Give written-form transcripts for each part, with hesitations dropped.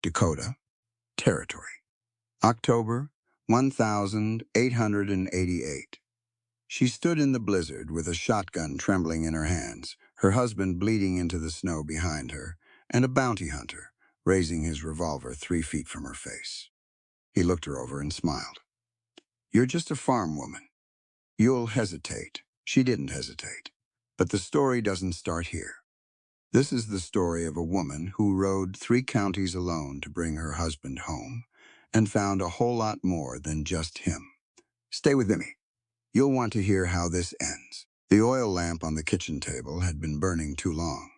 Dakota Territory. October 1888. She stood in the blizzard with a shotgun trembling in her hands, her husband bleeding into the snow behind her, and a bounty hunter raising his revolver 3 feet from her face. He looked her over and smiled. "You're just a farm woman. You'll hesitate." She didn't hesitate. But the story doesn't start here. This is the story of a woman who rode 3 counties alone to bring her husband home and found a whole lot more than just him. Stay with me. You'll want to hear how this ends. The oil lamp on the kitchen table had been burning too long.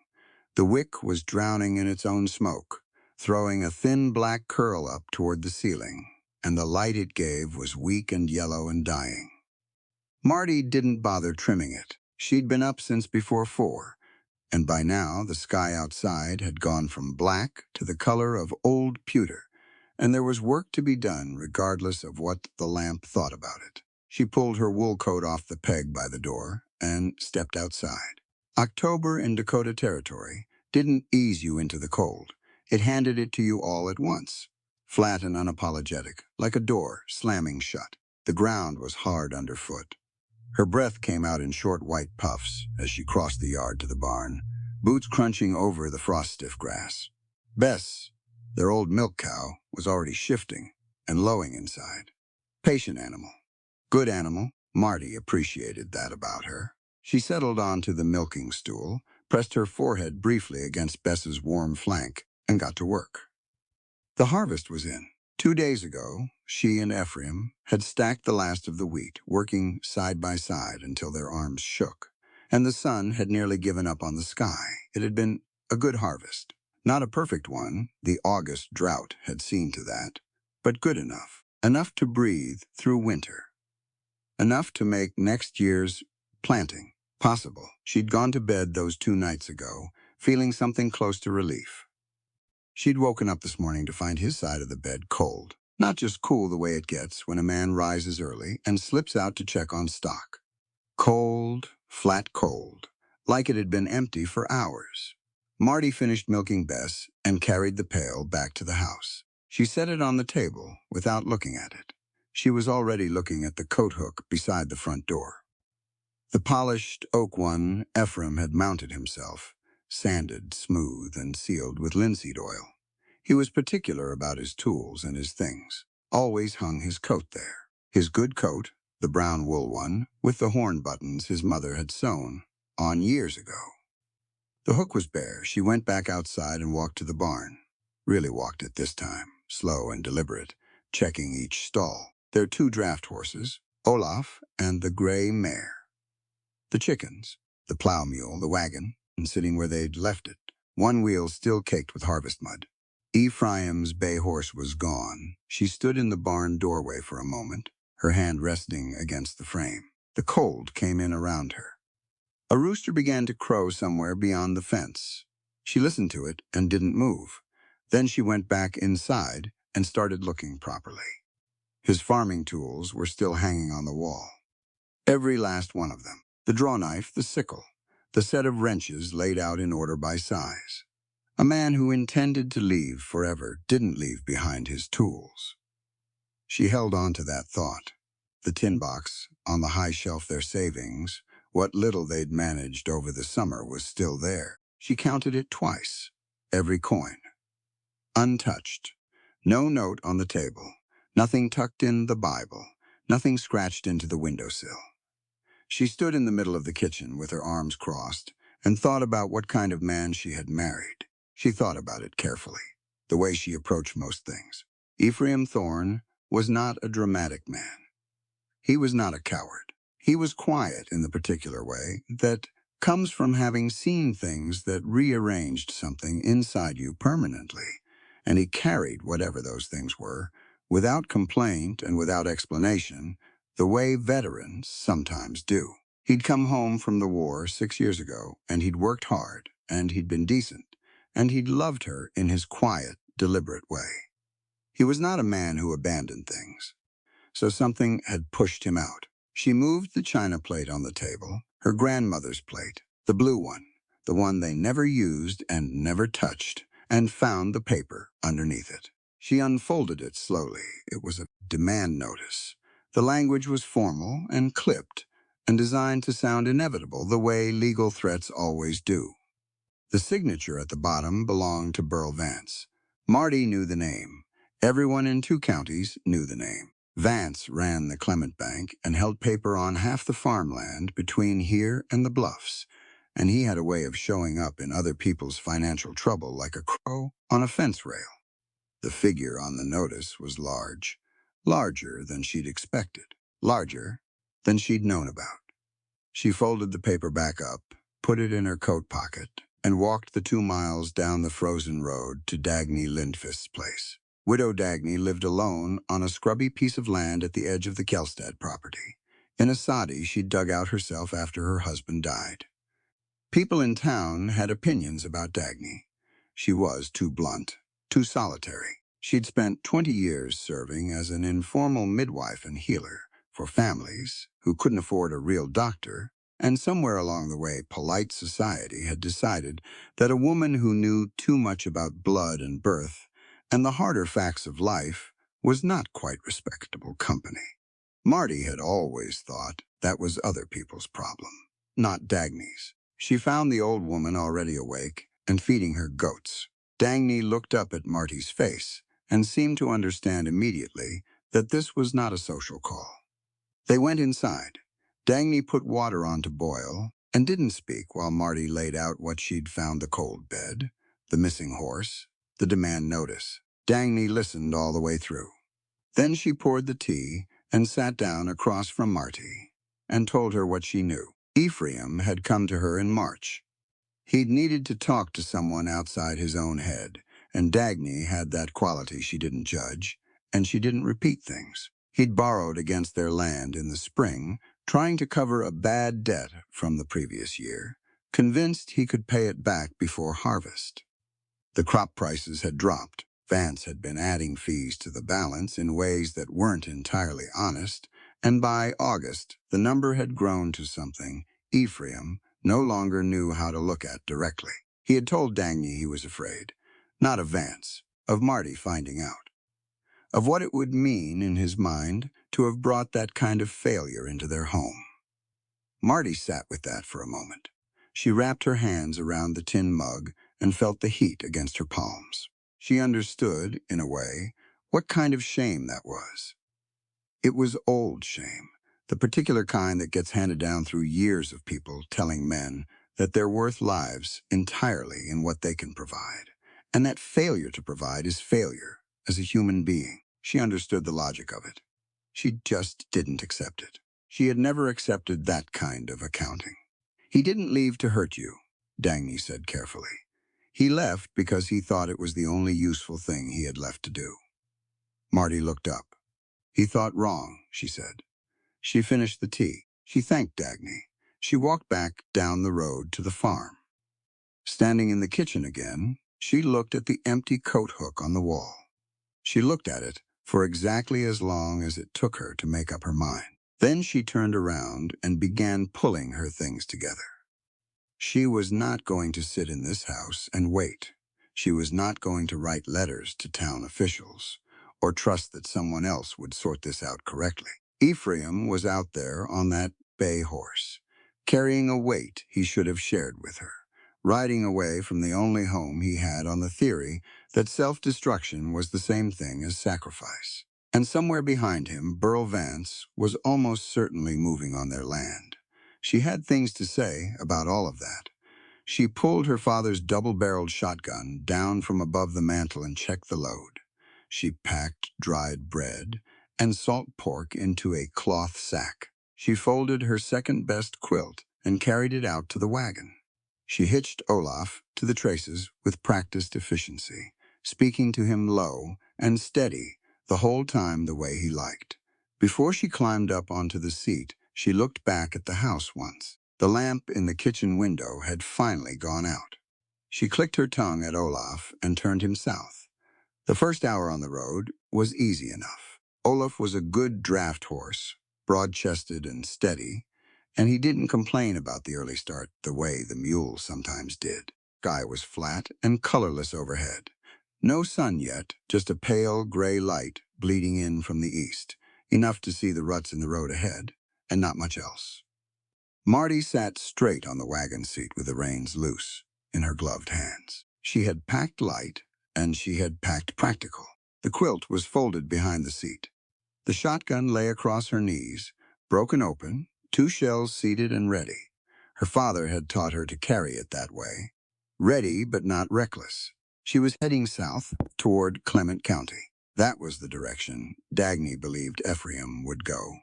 The wick was drowning in its own smoke, throwing a thin black curl up toward the ceiling, and the light it gave was weak and yellow and dying. Marty didn't bother trimming it. She'd been up since before 4, and by now the sky outside had gone from black to the color of old pewter, and there was work to be done regardless of what the lamp thought about it. She pulled her wool coat off the peg by the door and stepped outside. October in Dakota Territory didn't ease you into the cold. It handed it to you all at once, flat and unapologetic, like a door slamming shut. The ground was hard underfoot. Her breath came out in short white puffs as she crossed the yard to the barn, boots crunching over the frost-stiff grass. Bess, their old milk cow, was already shifting and lowing inside. Patient animal. Good animal. Marty appreciated that about her. She settled onto the milking stool, pressed her forehead briefly against Bess's warm flank, and got to work. The harvest was in. 2 days ago, she and Ephraim had stacked the last of the wheat, working side by side until their arms shook, and the sun had nearly given up on the sky. It had been a good harvest. Not a perfect one, the August drought had seen to that, but good enough. Enough to breathe through winter. Enough to make next year's planting possible. She'd gone to bed those 2 nights ago, feeling something close to relief. She'd woken up this morning to find his side of the bed cold. Not just cool the way it gets when a man rises early and slips out to check on stock. Cold, flat cold, like it had been empty for hours. Marty finished milking Bess and carried the pail back to the house. She set it on the table without looking at it. She was already looking at the coat hook beside the front door. The polished oak one Ephraim had mounted himself, sanded, smooth, and sealed with linseed oil. He was particular about his tools and his things. Always hung his coat there. His good coat, the brown wool one, with the horn buttons his mother had sewn on years ago. The hook was bare. She went back outside and walked to the barn. Really walked it this time, slow and deliberate, checking each stall. Their 2 draft horses, Olaf and the gray mare. The chickens, the plow mule, the wagon, and sitting where they'd left it, one wheel still caked with harvest mud. Ephraim's bay horse was gone. She stood in the barn doorway for a moment, her hand resting against the frame. The cold came in around her. A rooster began to crow somewhere beyond the fence. She listened to it and didn't move. Then she went back inside and started looking properly. His farming tools were still hanging on the wall. Every last one of them. The draw knife, the sickle, the set of wrenches laid out in order by size. A man who intended to leave forever didn't leave behind his tools. She held on to that thought. The tin box, on the high shelf their savings, what little they'd managed over the summer was still there. She counted it twice, every coin. Untouched. No note on the table. Nothing tucked in the Bible. Nothing scratched into the windowsill. She stood in the middle of the kitchen with her arms crossed and thought about what kind of man she had married. She thought about it carefully, the way she approached most things. Ephraim Thorne was not a dramatic man. He was not a coward. He was quiet in the particular way that comes from having seen things that rearranged something inside you permanently, and he carried whatever those things were, without complaint and without explanation, the way veterans sometimes do. He'd come home from the war 6 years ago, and he'd worked hard, and he'd been decent, and he'd loved her in his quiet, deliberate way. He was not a man who abandoned things. So something had pushed him out. She moved the china plate on the table, her grandmother's plate, the blue one, the one they never used and never touched, and found the paper underneath it. She unfolded it slowly. It was a demand notice. The language was formal and clipped, and designed to sound inevitable the way legal threats always do. The signature at the bottom belonged to Burl Vance. Marty knew the name. Everyone in 2 counties knew the name. Vance ran the Clement Bank and held paper on half the farmland between here and the Bluffs, and he had a way of showing up in other people's financial trouble like a crow on a fence rail. The figure on the notice was large, larger than she'd expected, larger than she'd known about. She folded the paper back up, put it in her coat pocket, and walked the 2 miles down the frozen road to Dagny Lindfist's place. Widow Dagny lived alone on a scrubby piece of land at the edge of the Kelstad property, in a soddy she'd dug out herself after her husband died. People in town had opinions about Dagny. She was too blunt, too solitary. She'd spent 20 years serving as an informal midwife and healer for families who couldn't afford a real doctor, and somewhere along the way, polite society had decided that a woman who knew too much about blood and birth and the harder facts of life was not quite respectable company. Marty had always thought that was other people's problem, not Dagny's. She found the old woman already awake and feeding her goats. Dagny looked up at Marty's face and seemed to understand immediately that this was not a social call. They went inside. Dagny put water on to boil and didn't speak while Marty laid out what she'd found: the cold bed, the missing horse, the demand notice. Dagny listened all the way through. Then she poured the tea and sat down across from Marty and told her what she knew. Ephraim had come to her in March. He'd needed to talk to someone outside his own head, and Dagny had that quality: she didn't judge, and she didn't repeat things. He'd borrowed against their land in the spring, trying to cover a bad debt from the previous year, convinced he could pay it back before harvest. The crop prices had dropped. Vance had been adding fees to the balance in ways that weren't entirely honest, and by August, the number had grown to something Ephraim no longer knew how to look at directly. He had told Dagny he was afraid, not of Vance, of Marty finding out, of what it would mean in his mind to have brought that kind of failure into their home. Marty sat with that for a moment. She wrapped her hands around the tin mug and felt the heat against her palms. She understood, in a way, what kind of shame that was. It was old shame, the particular kind that gets handed down through years of people telling men that they're worth lives entirely in what they can provide, and that failure to provide is failure as a human being. She understood the logic of it. She just didn't accept it. She had never accepted that kind of accounting. "He didn't leave to hurt you," Dagny said carefully. "He left because he thought it was the only useful thing he had left to do." Marty looked up. "He thought wrong," she said. She finished the tea. She thanked Dagny. She walked back down the road to the farm. Standing in the kitchen again, she looked at the empty coat hook on the wall. She looked at it for exactly as long as it took her to make up her mind. Then she turned around and began pulling her things together. She was not going to sit in this house and wait. She was not going to write letters to town officials or trust that someone else would sort this out correctly. Ephraim was out there on that bay horse, carrying a weight he should have shared with her, riding away from the only home he had on the theory that self-destruction was the same thing as sacrifice. And somewhere behind him, Burl Vance was almost certainly moving on their land. She had things to say about all of that. She pulled her father's double-barreled shotgun down from above the mantel and checked the load. She packed dried bread and salt pork into a cloth sack. She folded her second-best quilt and carried it out to the wagon. She hitched Olaf to the traces with practiced efficiency, speaking to him low and steady the whole time the way he liked. Before she climbed up onto the seat, she looked back at the house once. The lamp in the kitchen window had finally gone out. She clicked her tongue at Olaf and turned him south. The first hour on the road was easy enough. Olaf was a good draft horse, broad-chested and steady, and he didn't complain about the early start the way the mule sometimes did. Sky was flat and colorless overhead. No sun yet, just a pale gray light bleeding in from the east, enough to see the ruts in the road ahead, and not much else. Marty sat straight on the wagon seat with the reins loose in her gloved hands. She had packed light, and she had packed practical. The quilt was folded behind the seat. The shotgun lay across her knees, broken open, 2 shells seated and ready. Her father had taught her to carry it that way. Ready, but not reckless. She was heading south toward Clement County. That was the direction Dagny believed Ephraim would go,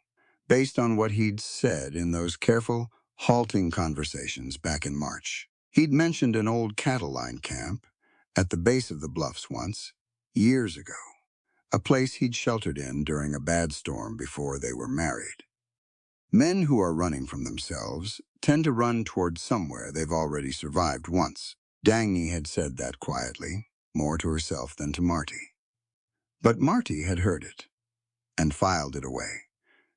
based on what he'd said in those careful, halting conversations back in March. He'd mentioned an old cattle line camp at the base of the bluffs once, years ago, a place he'd sheltered in during a bad storm before they were married. Men who are running from themselves tend to run toward somewhere they've already survived once. Dagny had said that quietly, more to herself than to Marty. But Marty had heard it and filed it away.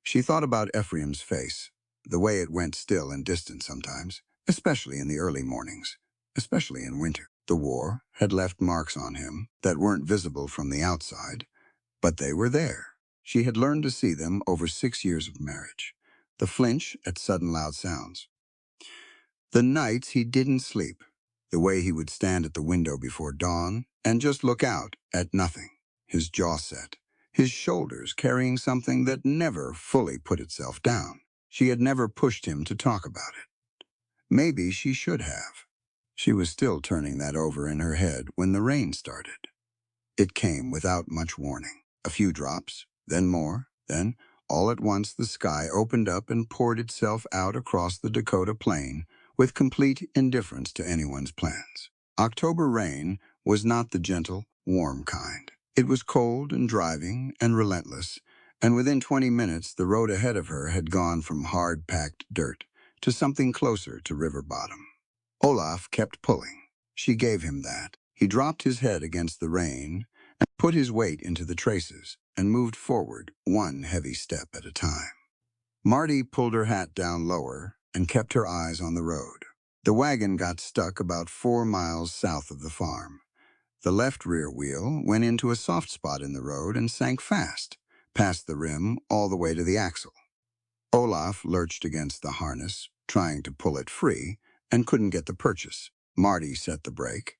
She thought about Ephraim's face, the way it went still and distant sometimes, especially in the early mornings, especially in winter. The war had left marks on him that weren't visible from the outside, but they were there. She had learned to see them over 6 years of marriage. The flinch at sudden loud sounds. The nights he didn't sleep, the way he would stand at the window before dawn and just look out at nothing, his jaw set, his shoulders carrying something that never fully put itself down. She had never pushed him to talk about it. Maybe she should have. She was still turning that over in her head when the rain started. It came without much warning. A few drops, then more, then, all at once the sky opened up and poured itself out across the Dakota plain with complete indifference to anyone's plans. October rain was not the gentle, warm kind. It was cold and driving and relentless, and within 20 minutes the road ahead of her had gone from hard-packed dirt to something closer to river bottom. Olaf kept pulling. She gave him that. He dropped his head against the rein and put his weight into the traces and moved forward, one heavy step at a time. Marty pulled her hat down lower and kept her eyes on the road. The wagon got stuck about 4 miles south of the farm. The left rear wheel went into a soft spot in the road and sank fast, past the rim all the way to the axle. Olaf lurched against the harness, trying to pull it free, and couldn't get the purchase. Marty set the brake,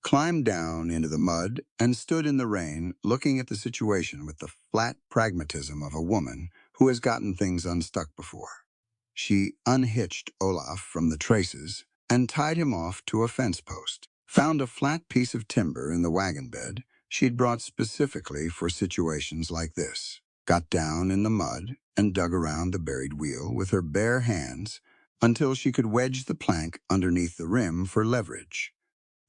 climbed down into the mud, and stood in the rain looking at the situation with the flat pragmatism of a woman who has gotten things unstuck before. She unhitched Olaf from the traces and tied him off to a fence post, found a flat piece of timber in the wagon bed she'd brought specifically for situations like this, got down in the mud and dug around the buried wheel with her bare hands until she could wedge the plank underneath the rim for leverage.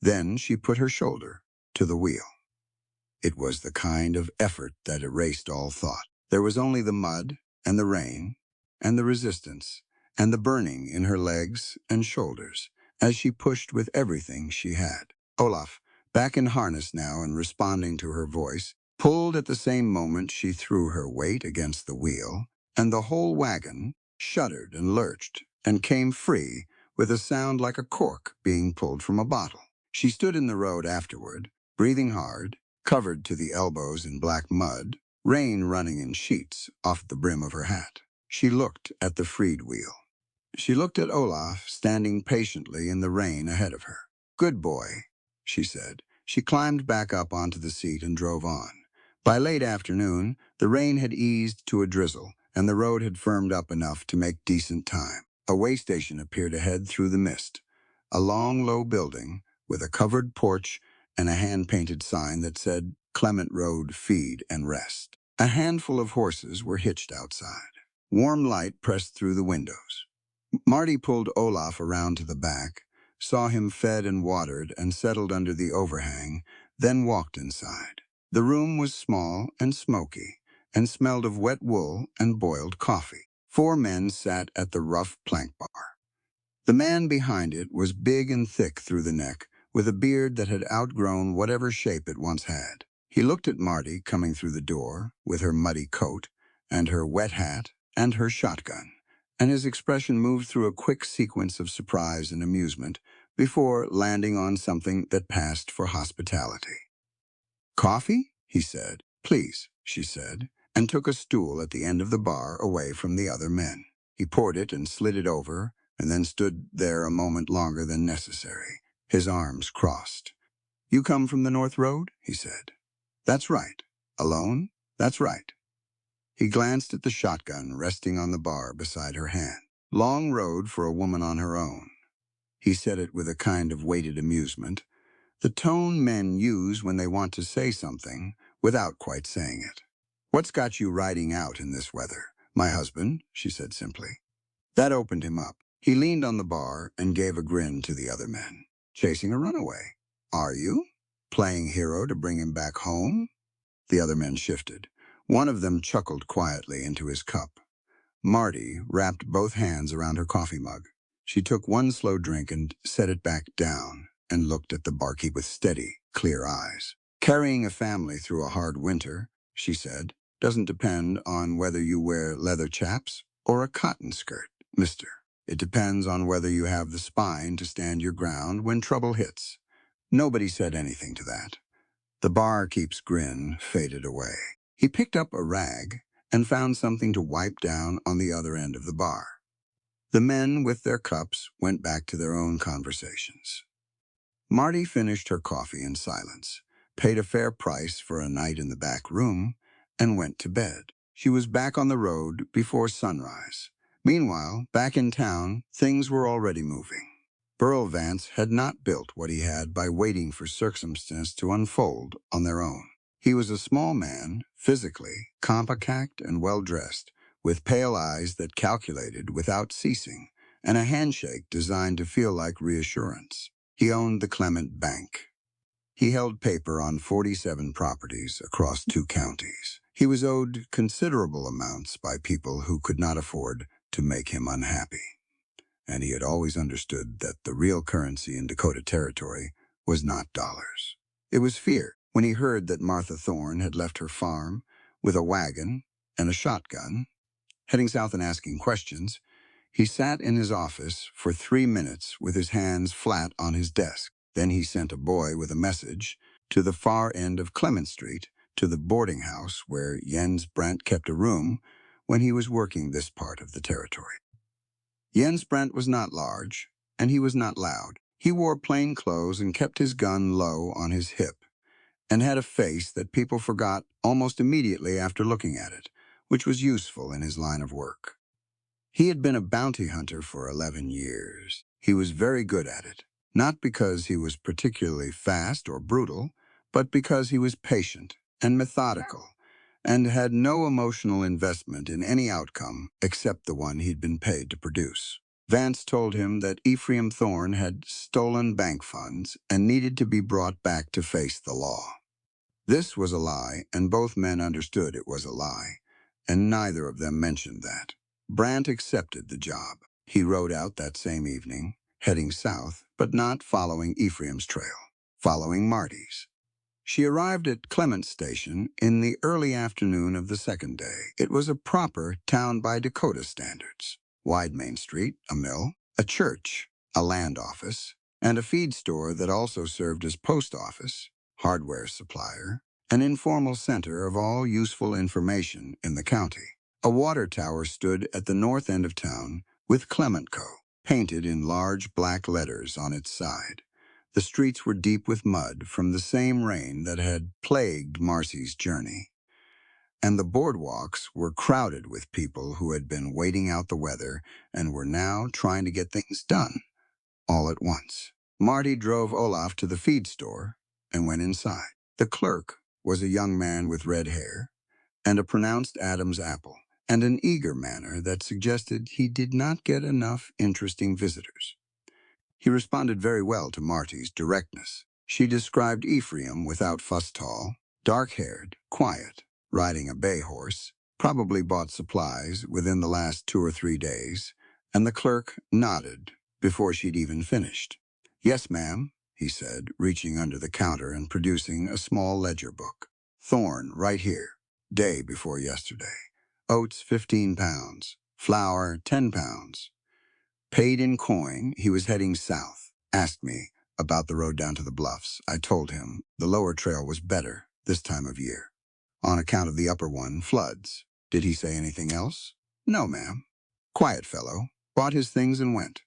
Then she put her shoulder to the wheel. It was the kind of effort that erased all thought. There was only the mud and the rain and the resistance and the burning in her legs and shoulders as she pushed with everything she had. Olaf, back in harness now and responding to her voice, pulled at the same moment she threw her weight against the wheel, and the whole wagon shuddered and lurched and came free with a sound like a cork being pulled from a bottle. She stood in the road afterward, breathing hard, covered to the elbows in black mud, rain running in sheets off the brim of her hat. She looked at the freed wheel. She looked at Olaf standing patiently in the rain ahead of her. "Good boy," she said. She climbed back up onto the seat and drove on. By late afternoon, the rain had eased to a drizzle, and the road had firmed up enough to make decent time. A way station appeared ahead through the mist, a long, low building with a covered porch and a hand-painted sign that said Clement Road Feed and Rest. A handful of horses were hitched outside. Warm light pressed through the windows. Marty pulled Olaf around to the back, saw him fed and watered and settled under the overhang, then walked inside. The room was small and smoky and smelled of wet wool and boiled coffee. 4 men sat at the rough plank bar. The man behind it was big and thick through the neck, with a beard that had outgrown whatever shape it once had. He looked at Marty coming through the door with her muddy coat and her wet hat and her shotgun, and his expression moved through a quick sequence of surprise and amusement before landing on something that passed for hospitality. "Coffee?" he said. "Please," she said, and took a stool at the end of the bar away from the other men. He poured it and slid it over, and then stood there a moment longer than necessary, his arms crossed. "You come from the North Road?" he said. "That's right." "Alone?" "That's right." He glanced at the shotgun resting on the bar beside her hand. "Long road for a woman on her own." He said it with a kind of weighted amusement, the tone men use when they want to say something without quite saying it. "What's got you riding out in this weather?" "My husband," she said simply. That opened him up. He leaned on the bar and gave a grin to the other men. "Chasing a runaway." "Are you? Playing hero to bring him back home?" The other men shifted. One of them chuckled quietly into his cup. Marty wrapped both hands around her coffee mug. She took one slow drink and set it back down and looked at the barkeep with steady, clear eyes. "Carrying a family through a hard winter," she said, "doesn't depend on whether you wear leather chaps or a cotton skirt, mister. It depends on whether you have the spine to stand your ground when trouble hits." Nobody said anything to that. The barkeep's grin faded away. He picked up a rag and found something to wipe down on the other end of the bar. The men with their cups went back to their own conversations. Marty finished her coffee in silence, paid a fair price for a night in the back room, and went to bed. She was back on the road before sunrise. Meanwhile, back in town, things were already moving. Burl Vance had not built what he had by waiting for circumstance to unfold on their own. He was a small man, physically, compact and well-dressed, with pale eyes that calculated without ceasing, and a handshake designed to feel like reassurance. He owned the Clement Bank. He held paper on 47 properties across 2 counties. He was owed considerable amounts by people who could not afford to make him unhappy. And he had always understood that the real currency in Dakota Territory was not dollars. It was fear. When he heard that Martha Thorne had left her farm with a wagon and a shotgun, heading south and asking questions, he sat in his office for 3 minutes with his hands flat on his desk. Then he sent a boy with a message to the far end of Clement Street, to the boarding house where Jens Brandt kept a room when he was working this part of the territory. Jens Brandt was not large, and he was not loud. He wore plain clothes and kept his gun low on his hip, and had a face that people forgot almost immediately after looking at it, which was useful in his line of work. He had been a bounty hunter for 11 years. He was very good at it, not because he was particularly fast or brutal, but because he was patient and methodical, and had no emotional investment in any outcome except the one he'd been paid to produce. Vance told him that Ephraim Thorne had stolen bank funds and needed to be brought back to face the law. This was a lie, and both men understood it was a lie, and neither of them mentioned that. Brandt accepted the job. He rode out that same evening, heading south, but not following Ephraim's trail, following Marty's. She arrived at Clement Station in the early afternoon of the second day. It was a proper town by Dakota standards. Wide Main Street, a mill, a church, a land office, and a feed store that also served as post office, hardware supplier, an informal center of all useful information in the county. A water tower stood at the north end of town with Clement Co. painted in large black letters on its side. The streets were deep with mud from the same rain that had plagued Marcy's journey, and the boardwalks were crowded with people who had been waiting out the weather and were now trying to get things done, all at once. Marty drove Olaf to the feed store and went inside. The clerk was a young man with red hair and a pronounced Adam's apple, and an eager manner that suggested he did not get enough interesting visitors. He responded very well to Marty's directness. She described Ephraim without fuss-tall, dark-haired, quiet, riding a bay horse, probably bought supplies within the last 2 or 3 days, and the clerk nodded before she'd even finished. "Yes, ma'am," he said, reaching under the counter and producing a small ledger book. "Thorne, right here. Day before yesterday. Oats, 15 pounds. Flour, 10 pounds. Paid in coin, he was heading south. asked me about the road down to the bluffs. I told him the lower trail was better this time of year, on account of the upper one, floods. Did he say anything else? No, ma'am. Quiet fellow. Bought his things and went.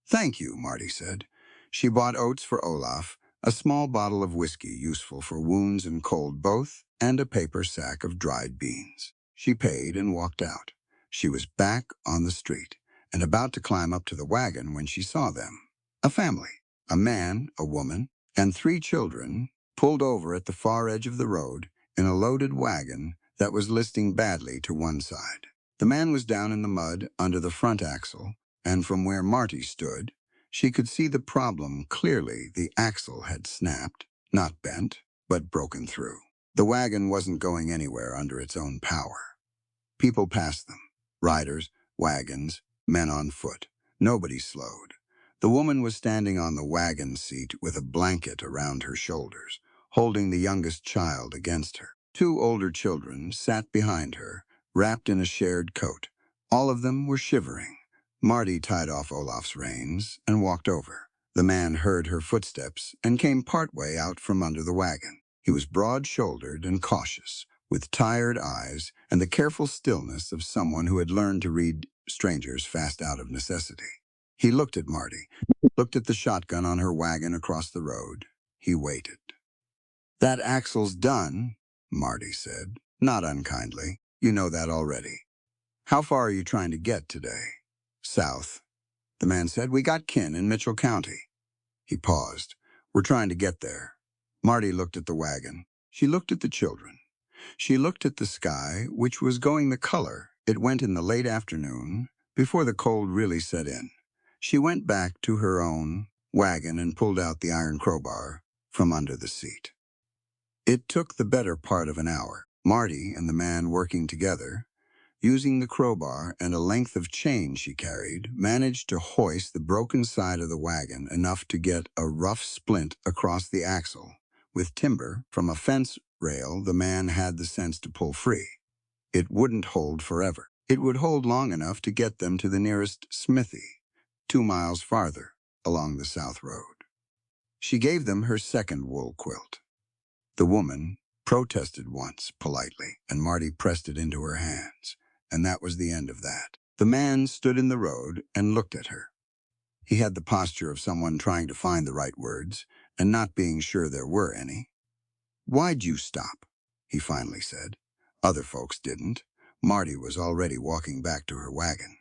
Thank you, Marty said. She bought oats for Olaf, a small bottle of whiskey useful for wounds and cold both, and a paper sack of dried beans. She paid and walked out. She was back on the street and about to climb up to the wagon when she saw them. A family, a man, a woman, and 3 children, pulled over at the far edge of the road in a loaded wagon that was listing badly to one side. The man was down in the mud under the front axle, and from where Marty stood, she could see the problem clearly. The axle had snapped, not bent, but broken through. The wagon wasn't going anywhere under its own power. People passed them, riders, wagons, men on foot. Nobody slowed. The woman was standing on the wagon seat with a blanket around her shoulders, holding the youngest child against her. 2 older children sat behind her, wrapped in a shared coat. All of them were shivering. Marty tied off Olaf's reins and walked over. The man heard her footsteps and came partway out from under the wagon. He was broad-shouldered and cautious, with tired eyes and the careful stillness of someone who had learned to read strangers fast out of necessity. He looked at Marty, looked at the shotgun on her wagon across the road. He waited. That axle's done, Marty said, not unkindly. You know that already. How far are you trying to get today? South. The man said, we got kin in Mitchell County. He paused. We're trying to get there. Marty looked at the wagon. She looked at the children. She looked at the sky, which was going the color it went in the late afternoon, before the cold really set in. She went back to her own wagon and pulled out the iron crowbar from under the seat. It took the better part of an hour. Marty and the man working together, using the crowbar and a length of chain she carried, managed to hoist the broken side of the wagon enough to get a rough splint across the axle. With timber from a fence rail, the man had the sense to pull free. It wouldn't hold forever. It would hold long enough to get them to the nearest smithy, 2 miles farther along the south road. She gave them her second wool quilt. The woman protested once, politely, and Marty pressed it into her hands, and that was the end of that. The man stood in the road and looked at her. He had the posture of someone trying to find the right words and not being sure there were any. Why'd you stop? He finally said. Other folks didn't. Marty was already walking back to her wagon.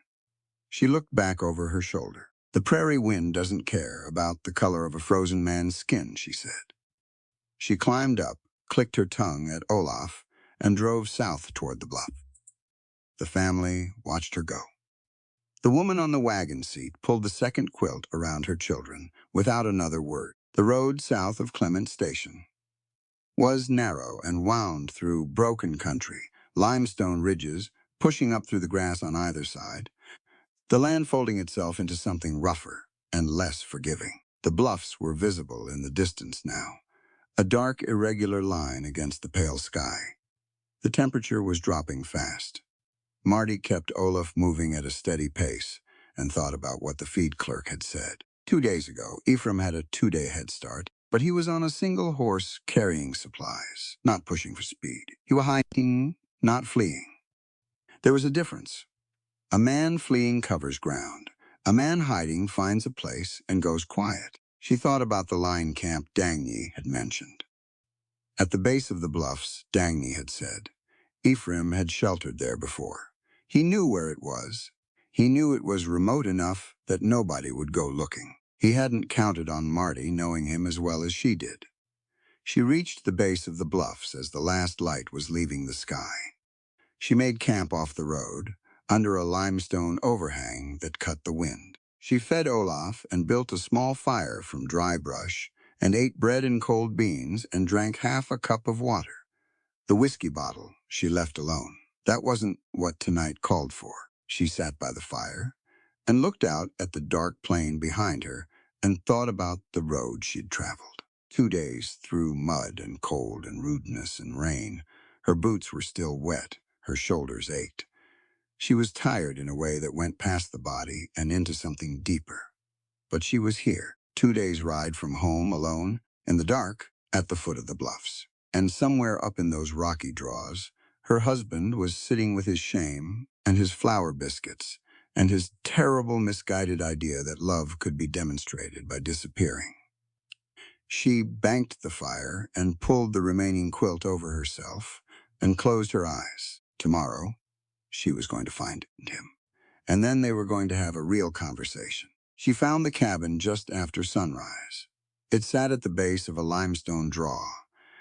She looked back over her shoulder. The prairie wind doesn't care about the color of a frozen man's skin, she said. She climbed up, clicked her tongue at Olaf, and drove south toward the bluff. The family watched her go. The woman on the wagon seat pulled the second quilt around her children without another word. The road south of Clement Station was narrow and wound through broken country, limestone ridges pushing up through the grass on either side, the land folding itself into something rougher and less forgiving. The bluffs were visible in the distance now, a dark, irregular line against the pale sky. The temperature was dropping fast. Marty kept Olaf moving at a steady pace and thought about what the feed clerk had said. 2 days ago, Ephraim had a 2-day head start, but he was on a single horse carrying supplies, not pushing for speed. He was hiking, not fleeing. There was a difference. A man fleeing covers ground. A man hiding finds a place and goes quiet. She thought about the line camp Dagny had mentioned. At the base of the bluffs, Dagny had said, Ephraim had sheltered there before. He knew where it was. He knew it was remote enough that nobody would go looking. He hadn't counted on Marty knowing him as well as she did. She reached the base of the bluffs as the last light was leaving the sky. She made camp off the road, under a limestone overhang that cut the wind. She fed Olaf and built a small fire from dry brush and ate bread and cold beans and drank half a cup of water. The whiskey bottle she left alone. That wasn't what tonight called for. She sat by the fire and looked out at the dark plain behind her and thought about the road she'd traveled. 2 days through mud and cold and rudeness and rain. Her boots were still wet. Her shoulders ached. She was tired in a way that went past the body and into something deeper. But she was here. 2 days' ride from home alone, in the dark, at the foot of the bluffs. And somewhere up in those rocky draws, her husband was sitting with his shame and his flour biscuits and his terrible misguided idea that love could be demonstrated by disappearing. She banked the fire and pulled the remaining quilt over herself and closed her eyes. Tomorrow, she was going to find him. And then they were going to have a real conversation. She found the cabin just after sunrise. It sat at the base of a limestone draw,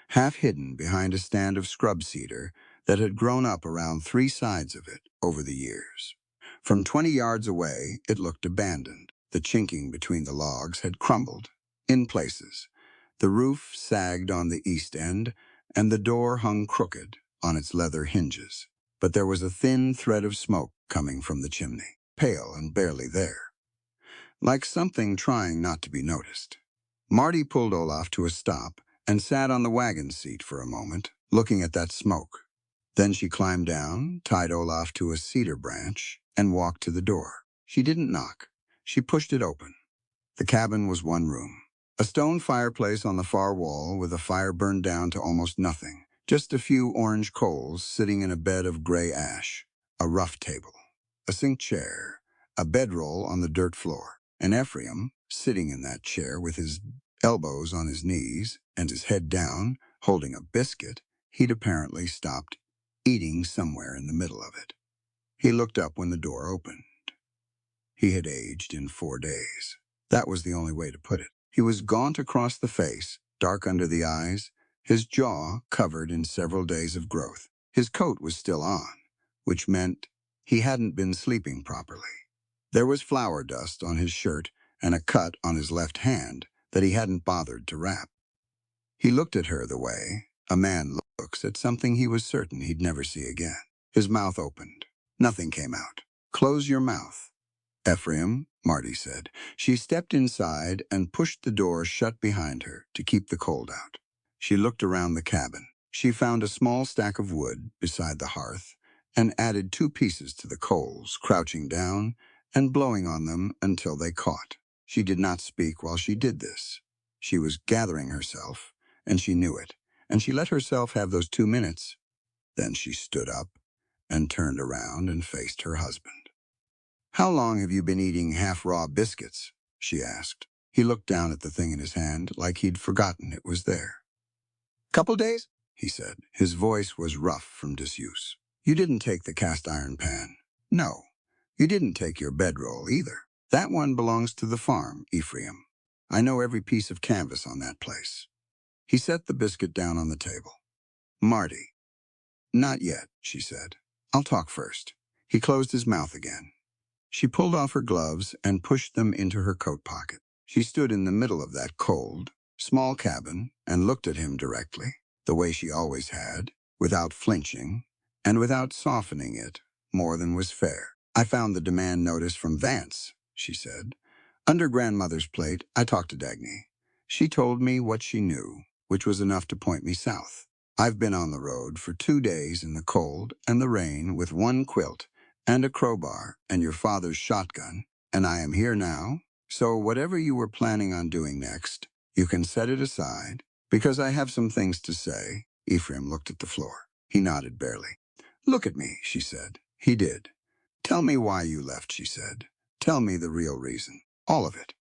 half hidden behind a stand of scrub cedar that had grown up around 3 sides of it over the years. From 20 yards away, it looked abandoned. The chinking between the logs had crumbled, in places. The roof sagged on the east end, and the door hung crooked on its leather hinges. But there was a thin thread of smoke coming from the chimney, pale and barely there, like something trying not to be noticed. Marty pulled Olaf to a stop and sat on the wagon seat for a moment, looking at that smoke. Then she climbed down, tied Olaf to a cedar branch, and walked to the door. She didn't knock. She pushed it open. The cabin was one room. A stone fireplace on the far wall with a fire burned down to almost nothing. Just a few orange coals sitting in a bed of gray ash. A rough table. A sink chair. A bedroll on the dirt floor. And Ephraim, sitting in that chair with his elbows on his knees and his head down, holding a biscuit he'd apparently stopped eating somewhere in the middle of it. He looked up when the door opened. He had aged in 4 days. That was the only way to put it. He was gaunt across the face, dark under the eyes, his jaw covered in several days of growth. His coat was still on, which meant he hadn't been sleeping properly. There was flour dust on his shirt and a cut on his left hand that he hadn't bothered to wrap. He looked at her the way a man looks at something he was certain he'd never see again. His mouth opened. Nothing came out. "Close your mouth." "Ephraim," Marty said. She stepped inside and pushed the door shut behind her to keep the cold out. She looked around the cabin. She found a small stack of wood beside the hearth and added 2 pieces to the coals, crouching down and blowing on them until they caught. She did not speak while she did this. She was gathering herself, and she knew it, and she let herself have those 2 minutes. Then she stood up and turned around and faced her husband. "How long have you been eating half-raw biscuits?" she asked. He looked down at the thing in his hand like he'd forgotten it was there. "Couple days," he said. His voice was rough from disuse. "You didn't take the cast-iron pan." "No. You didn't take your bedroll either. That one belongs to the farm, Ephraim. I know every piece of canvas on that place." He set the biscuit down on the table. "Marty." "Not yet," she said. "I'll talk first." He closed his mouth again. She pulled off her gloves and pushed them into her coat pocket. She stood in the middle of that cold, small cabin and looked at him directly, the way she always had, without flinching, and without softening it more than was fair. "I found the demand notice from Vance," she said. "Under grandmother's plate, I talked to Dagny. She told me what she knew, which was enough to point me south. I've been on the road for 2 days in the cold and the rain with 1 quilt and a crowbar and your father's shotgun, and I am here now, so whatever you were planning on doing next, you can set it aside, because I have some things to say." Ephraim looked at the floor. He nodded barely. "Look at me," she said. He did. "Tell me why you left," she said. "Tell me the real reason. All of it."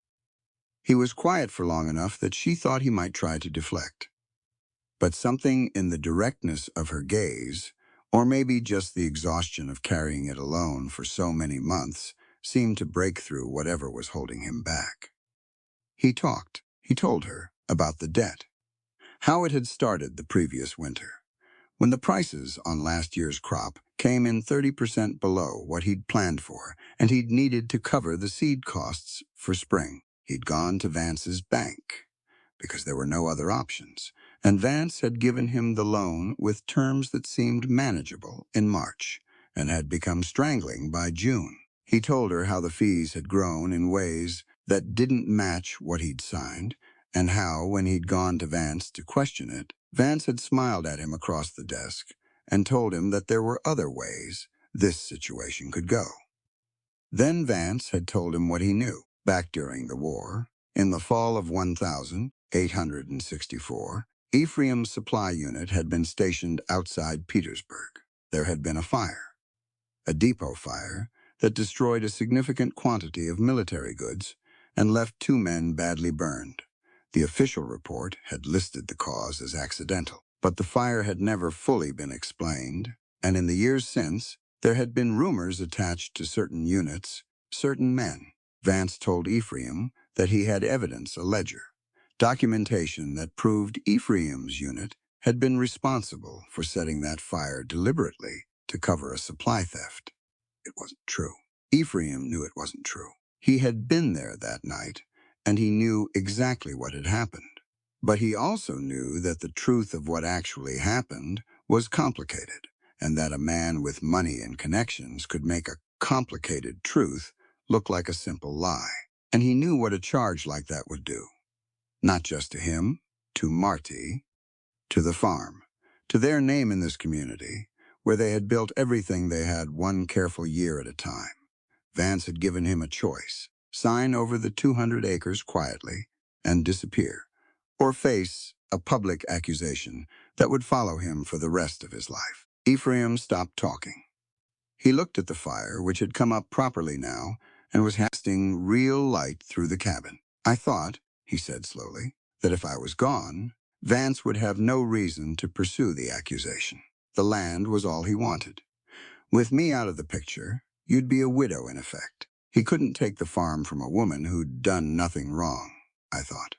He was quiet for long enough that she thought he might try to deflect. But something in the directness of her gaze, or maybe just the exhaustion of carrying it alone for so many months, seemed to break through whatever was holding him back. He talked. He told her about the debt, how it had started the previous winter, when the prices on last year's crop came in 30% below what he'd planned for, and he'd needed to cover the seed costs for spring. He'd gone to Vance's bank, because there were no other options, and Vance had given him the loan with terms that seemed manageable in March and had become strangling by June. He told her how the fees had grown in ways that didn't match what he'd signed, and how, when he'd gone to Vance to question it, Vance had smiled at him across the desk and told him that there were other ways this situation could go. Then Vance had told him what he knew. Back during the war, In the fall of 1864, Ephraim's supply unit had been stationed outside Petersburg. There had been a depot fire, that destroyed a significant quantity of military goods and left 2 men badly burned. The official report had listed the cause as accidental, but the fire had never fully been explained, and in the years since, there had been rumors attached to certain units, certain men. Vance told Ephraim that he had evidence, a ledger, documentation that proved Ephraim's unit had been responsible for setting that fire deliberately to cover a supply theft. It wasn't true. Ephraim knew it wasn't true. He had been there that night, and he knew exactly what had happened. But he also knew that the truth of what actually happened was complicated, and that a man with money and connections could make a complicated truth look like a simple lie. And he knew what a charge like that would do. Not just to him, to Marty, to the farm, to their name in this community, where they had built everything they had one careful year at a time. Vance had given him a choice: sign over the 200 acres quietly and disappear, or face a public accusation that would follow him for the rest of his life. Ephraim stopped talking. He looked at the fire, which had come up properly now and was casting real light through the cabin. "I thought," he said slowly, "that if I was gone, Vance would have no reason to pursue the accusation. The land was all he wanted. With me out of the picture, you'd be a widow in effect. He couldn't take the farm from a woman who'd done nothing wrong, I thought."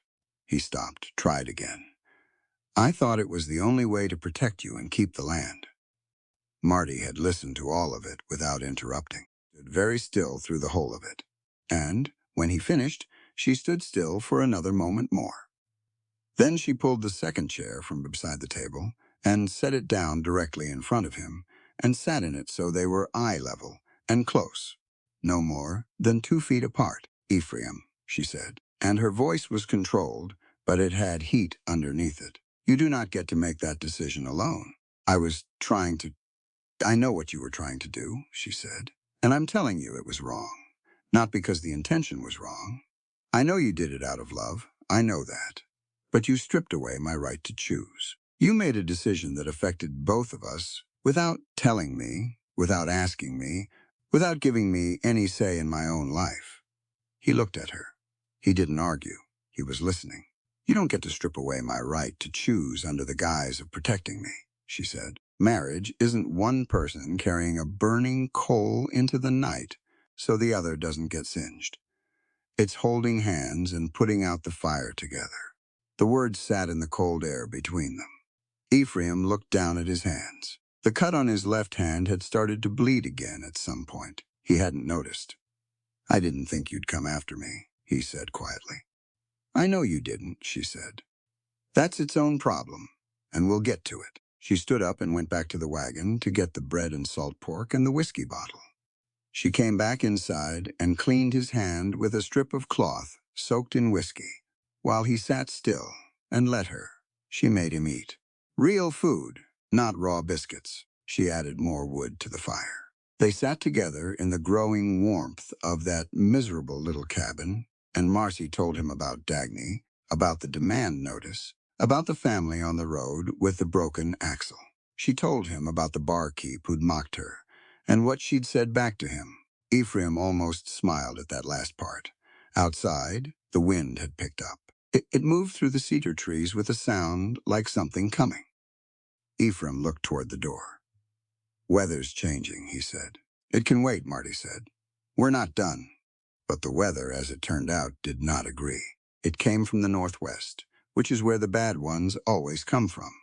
He stopped, tried again. "I thought it was the only way to protect you and keep the land." Marty had listened to all of it without interrupting, stood very still through the whole of it. And, when he finished, she stood still for another moment more. Then she pulled the second chair from beside the table and set it down directly in front of him and sat in it so they were eye level and close, no more than 2 feet apart. "Ephraim," she said, and her voice was controlled, but it had heat underneath it. "You do not get to make that decision alone. I know what you were trying to do," she said, "and I'm telling you it was wrong. Not because the intention was wrong. I know you did it out of love, I know that. But you stripped away my right to choose. You made a decision that affected both of us without telling me, without asking me, without giving me any say in my own life." He looked at her. He didn't argue. He was listening. "You don't get to strip away my right to choose under the guise of protecting me," she said. "Marriage isn't one person carrying a burning coal into the night so the other doesn't get singed. It's holding hands and putting out the fire together." The words sat in the cold air between them. Ephraim looked down at his hands. The cut on his left hand had started to bleed again at some point. He hadn't noticed. "I didn't think you'd come after me," he said quietly. "I know you didn't," she said. "That's its own problem, and we'll get to it." She stood up and went back to the wagon to get the bread and salt pork and the whiskey bottle. She came back inside and cleaned his hand with a strip of cloth soaked in whiskey, while he sat still and let her. She made him eat. Real food, not raw biscuits. She added more wood to the fire. They sat together in the growing warmth of that miserable little cabin, and Marcy told him about Dagny, about the demand notice, about the family on the road with the broken axle. She told him about the barkeep who'd mocked her, and what she'd said back to him. Ephraim almost smiled at that last part. Outside, the wind had picked up. It moved through the cedar trees with a sound like something coming. Ephraim looked toward the door. "Weather's changing," he said. "It can wait," Marty said. "We're not done." But the weather, as it turned out, did not agree. It came from the northwest, which is where the bad ones always come from.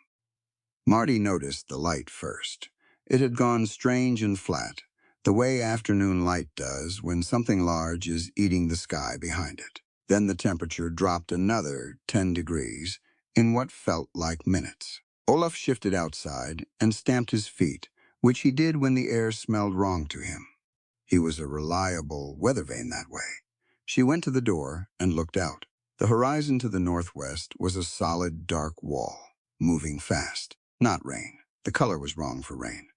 Marty noticed the light first. It had gone strange and flat, the way afternoon light does when something large is eating the sky behind it. Then the temperature dropped another 10 degrees in what felt like minutes. Olaf shifted outside and stamped his feet, which he did when the air smelled wrong to him. He was a reliable weather vane that way. She went to the door and looked out. The horizon to the northwest was a solid, dark wall, moving fast. Not rain. The color was wrong for rain.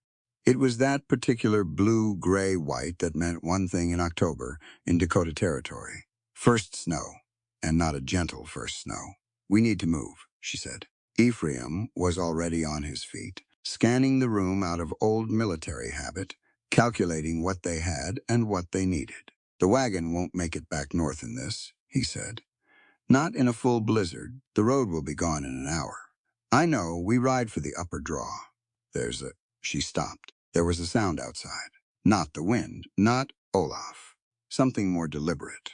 It was that particular blue-gray-white that meant one thing in October in Dakota Territory. First snow, and not a gentle first snow. "We need to move," she said. Ephraim was already on his feet, scanning the room out of old military habit, calculating what they had and what they needed. "The wagon won't make it back north in this," he said. "Not in a full blizzard. The road will be gone in an hour. I know, we ride for the upper draw. There's a—" She stopped. There was a sound outside. Not the wind, not Olaf. Something more deliberate.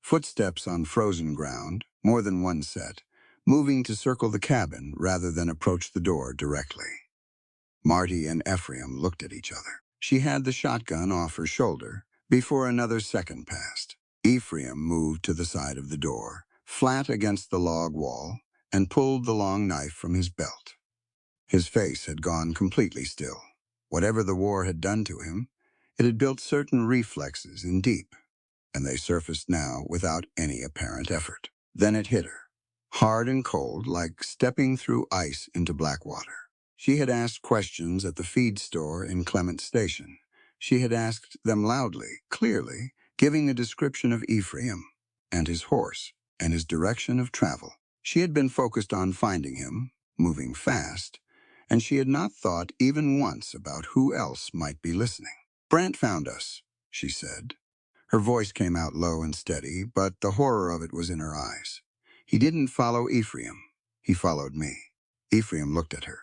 Footsteps on frozen ground, more than one set, moving to circle the cabin rather than approach the door directly. Marty and Ephraim looked at each other. She had the shotgun off her shoulder before another second passed. Ephraim moved to the side of the door, flat against the log wall, and pulled the long knife from his belt. His face had gone completely still. Whatever the war had done to him, it had built certain reflexes in deep, and they surfaced now without any apparent effort. Then it hit her, hard and cold, like stepping through ice into black water. She had asked questions at the feed store in Clement Station. She had asked them loudly, clearly, giving a description of Ephraim and his horse and his direction of travel. She had been focused on finding him, moving fast, and she had not thought even once about who else might be listening. "Brant found us," she said. Her voice came out low and steady, but the horror of it was in her eyes. "He didn't follow Ephraim. He followed me." Ephraim looked at her.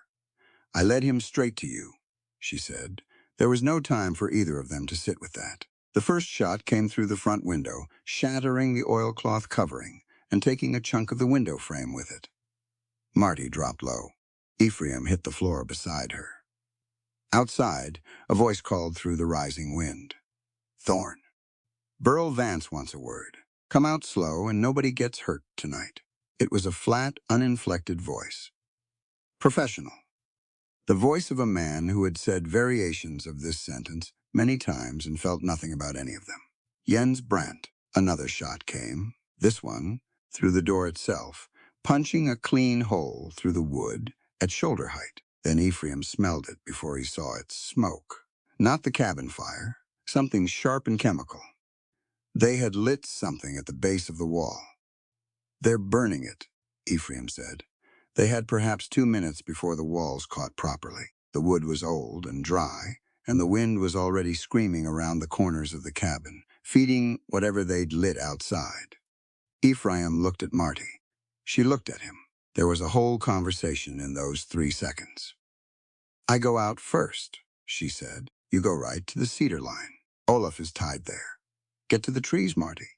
"I led him straight to you," she said. There was no time for either of them to sit with that. The first shot came through the front window, shattering the oilcloth covering and taking a chunk of the window frame with it. Marty dropped low. Ephraim hit the floor beside her. Outside, a voice called through the rising wind. "Thorne. Burl Vance wants a word. Come out slow and nobody gets hurt tonight." It was a flat, uninflected voice. Professional. The voice of a man who had said variations of this sentence many times and felt nothing about any of them. Jens Brandt. Another shot came, this one through the door itself, punching a clean hole through the wood at shoulder height. Then Ephraim smelled it before he saw its smoke. Not the cabin fire, something sharp and chemical. They had lit something at the base of the wall. "They're burning it," Ephraim said. They had perhaps 2 minutes before the walls caught properly. The wood was old and dry, and the wind was already screaming around the corners of the cabin, feeding whatever they'd lit outside. Ephraim looked at Marty. She looked at him. There was a whole conversation in those 3 seconds. "I go out first," she said. "You go right to the cedar line. Olaf is tied there. Get to the trees, Marty."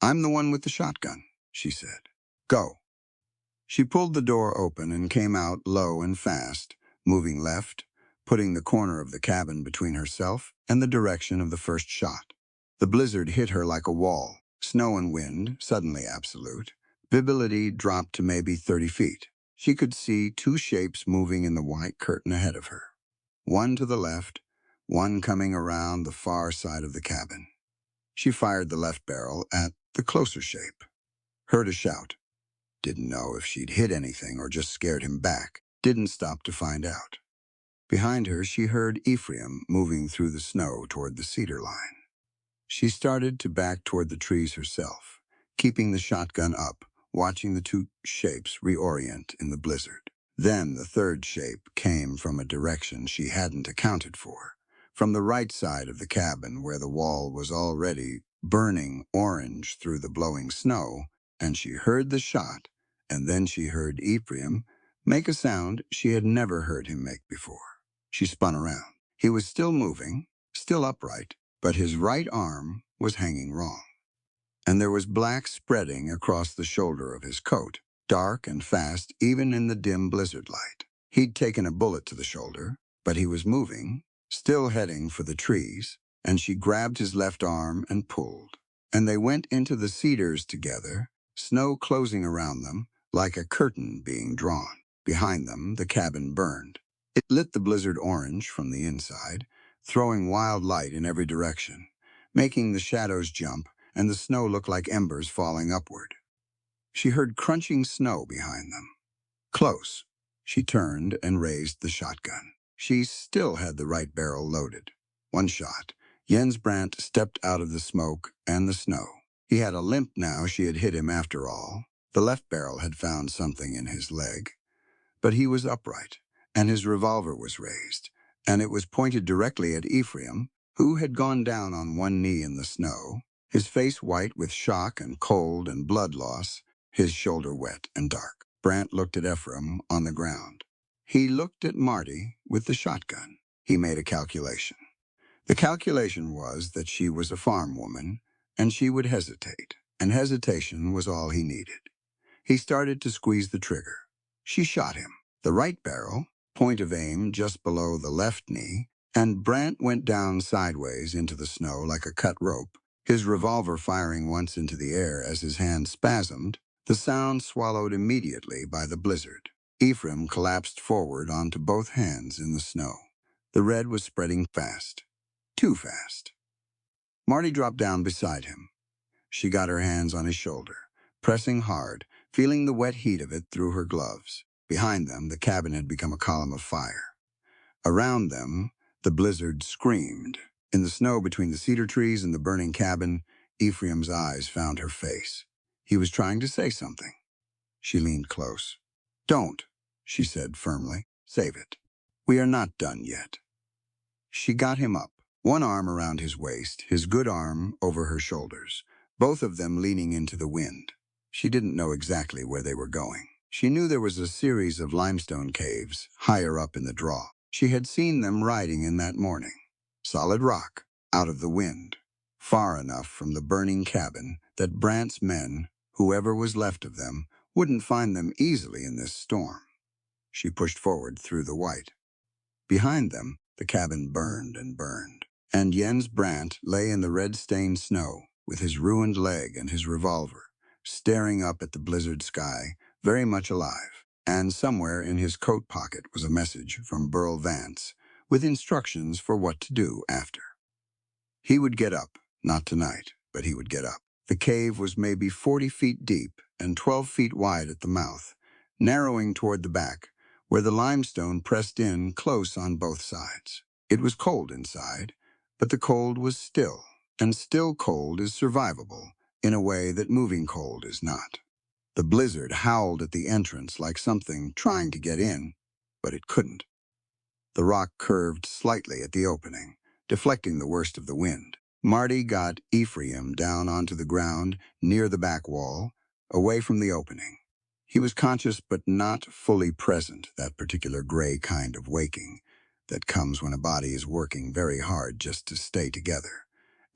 "I'm the one with the shotgun," she said. "Go." She pulled the door open and came out low and fast, moving left, putting the corner of the cabin between herself and the direction of the first shot. The blizzard hit her like a wall. Snow and wind, suddenly absolute. Visibility dropped to maybe 30 feet. She could see 2 shapes moving in the white curtain ahead of her. One to the left, one coming around the far side of the cabin. She fired the left barrel at the closer shape. Heard a shout. Didn't know if she'd hit anything or just scared him back. Didn't stop to find out. Behind her, she heard Ephraim moving through the snow toward the cedar line. She started to back toward the trees herself, keeping the shotgun up, watching the 2 shapes reorient in the blizzard. Then the third shape came from a direction she hadn't accounted for, from the right side of the cabin where the wall was already burning orange through the blowing snow, and she heard the shot. And then she heard Ephraim make a sound she had never heard him make before. She spun around. He was still moving, still upright, but his right arm was hanging wrong. And there was black spreading across the shoulder of his coat, dark and fast even in the dim blizzard light. He'd taken a bullet to the shoulder, but he was moving, still heading for the trees, and she grabbed his left arm and pulled. And they went into the cedars together, snow closing around them, like a curtain being drawn. Behind them, the cabin burned. It lit the blizzard orange from the inside, throwing wild light in every direction, making the shadows jump and the snow look like embers falling upward. She heard crunching snow behind them. Close. She turned and raised the shotgun. She still had the right barrel loaded. One shot. Jens Brandt stepped out of the smoke and the snow. He had a limp now. She had hit him after all. The left barrel had found something in his leg. But he was upright, and his revolver was raised, and it was pointed directly at Ephraim, who had gone down on one knee in the snow, his face white with shock and cold and blood loss, his shoulder wet and dark. Brant looked at Ephraim on the ground. He looked at Marty with the shotgun. He made a calculation. The calculation was that she was a farm woman, and she would hesitate, and hesitation was all he needed. He started to squeeze the trigger. She shot him, the right barrel, point of aim just below the left knee, and Brant went down sideways into the snow like a cut rope, his revolver firing once into the air as his hand spasmed, the sound swallowed immediately by the blizzard. Ephraim collapsed forward onto both hands in the snow. The red was spreading fast. Too fast. Marty dropped down beside him. She got her hands on his shoulder, pressing hard, feeling the wet heat of it through her gloves. Behind them, the cabin had become a column of fire. Around them, the blizzard screamed. In the snow between the cedar trees and the burning cabin, Ephraim's eyes found her face. He was trying to say something. She leaned close. "Don't," she said firmly. "Save it. We are not done yet." She got him up, one arm around his waist, his good arm over her shoulders, both of them leaning into the wind. She didn't know exactly where they were going. She knew there was a series of limestone caves higher up in the draw. She had seen them riding in that morning. Solid rock, out of the wind, far enough from the burning cabin that Brant's men, whoever was left of them, wouldn't find them easily in this storm. She pushed forward through the white. Behind them, the cabin burned and burned, and Jens Brandt lay in the red-stained snow with his ruined leg and his revolver, staring up at the blizzard sky, very much alive. And somewhere in his coat pocket was a message from Burl Vance with instructions for what to do after. He would get up, not tonight, but he would get up. The cave was maybe 40 feet deep and 12 feet wide at the mouth, narrowing toward the back, where the limestone pressed in close on both sides. It was cold inside, but the cold was still, and still cold is survivable in a way that moving cold is not. The blizzard howled at the entrance like something trying to get in, but it couldn't. The rock curved slightly at the opening, deflecting the worst of the wind. Marty got Ephraim down onto the ground near the back wall, away from the opening. He was conscious but not fully present, that particular gray kind of waking that comes when a body is working very hard just to stay together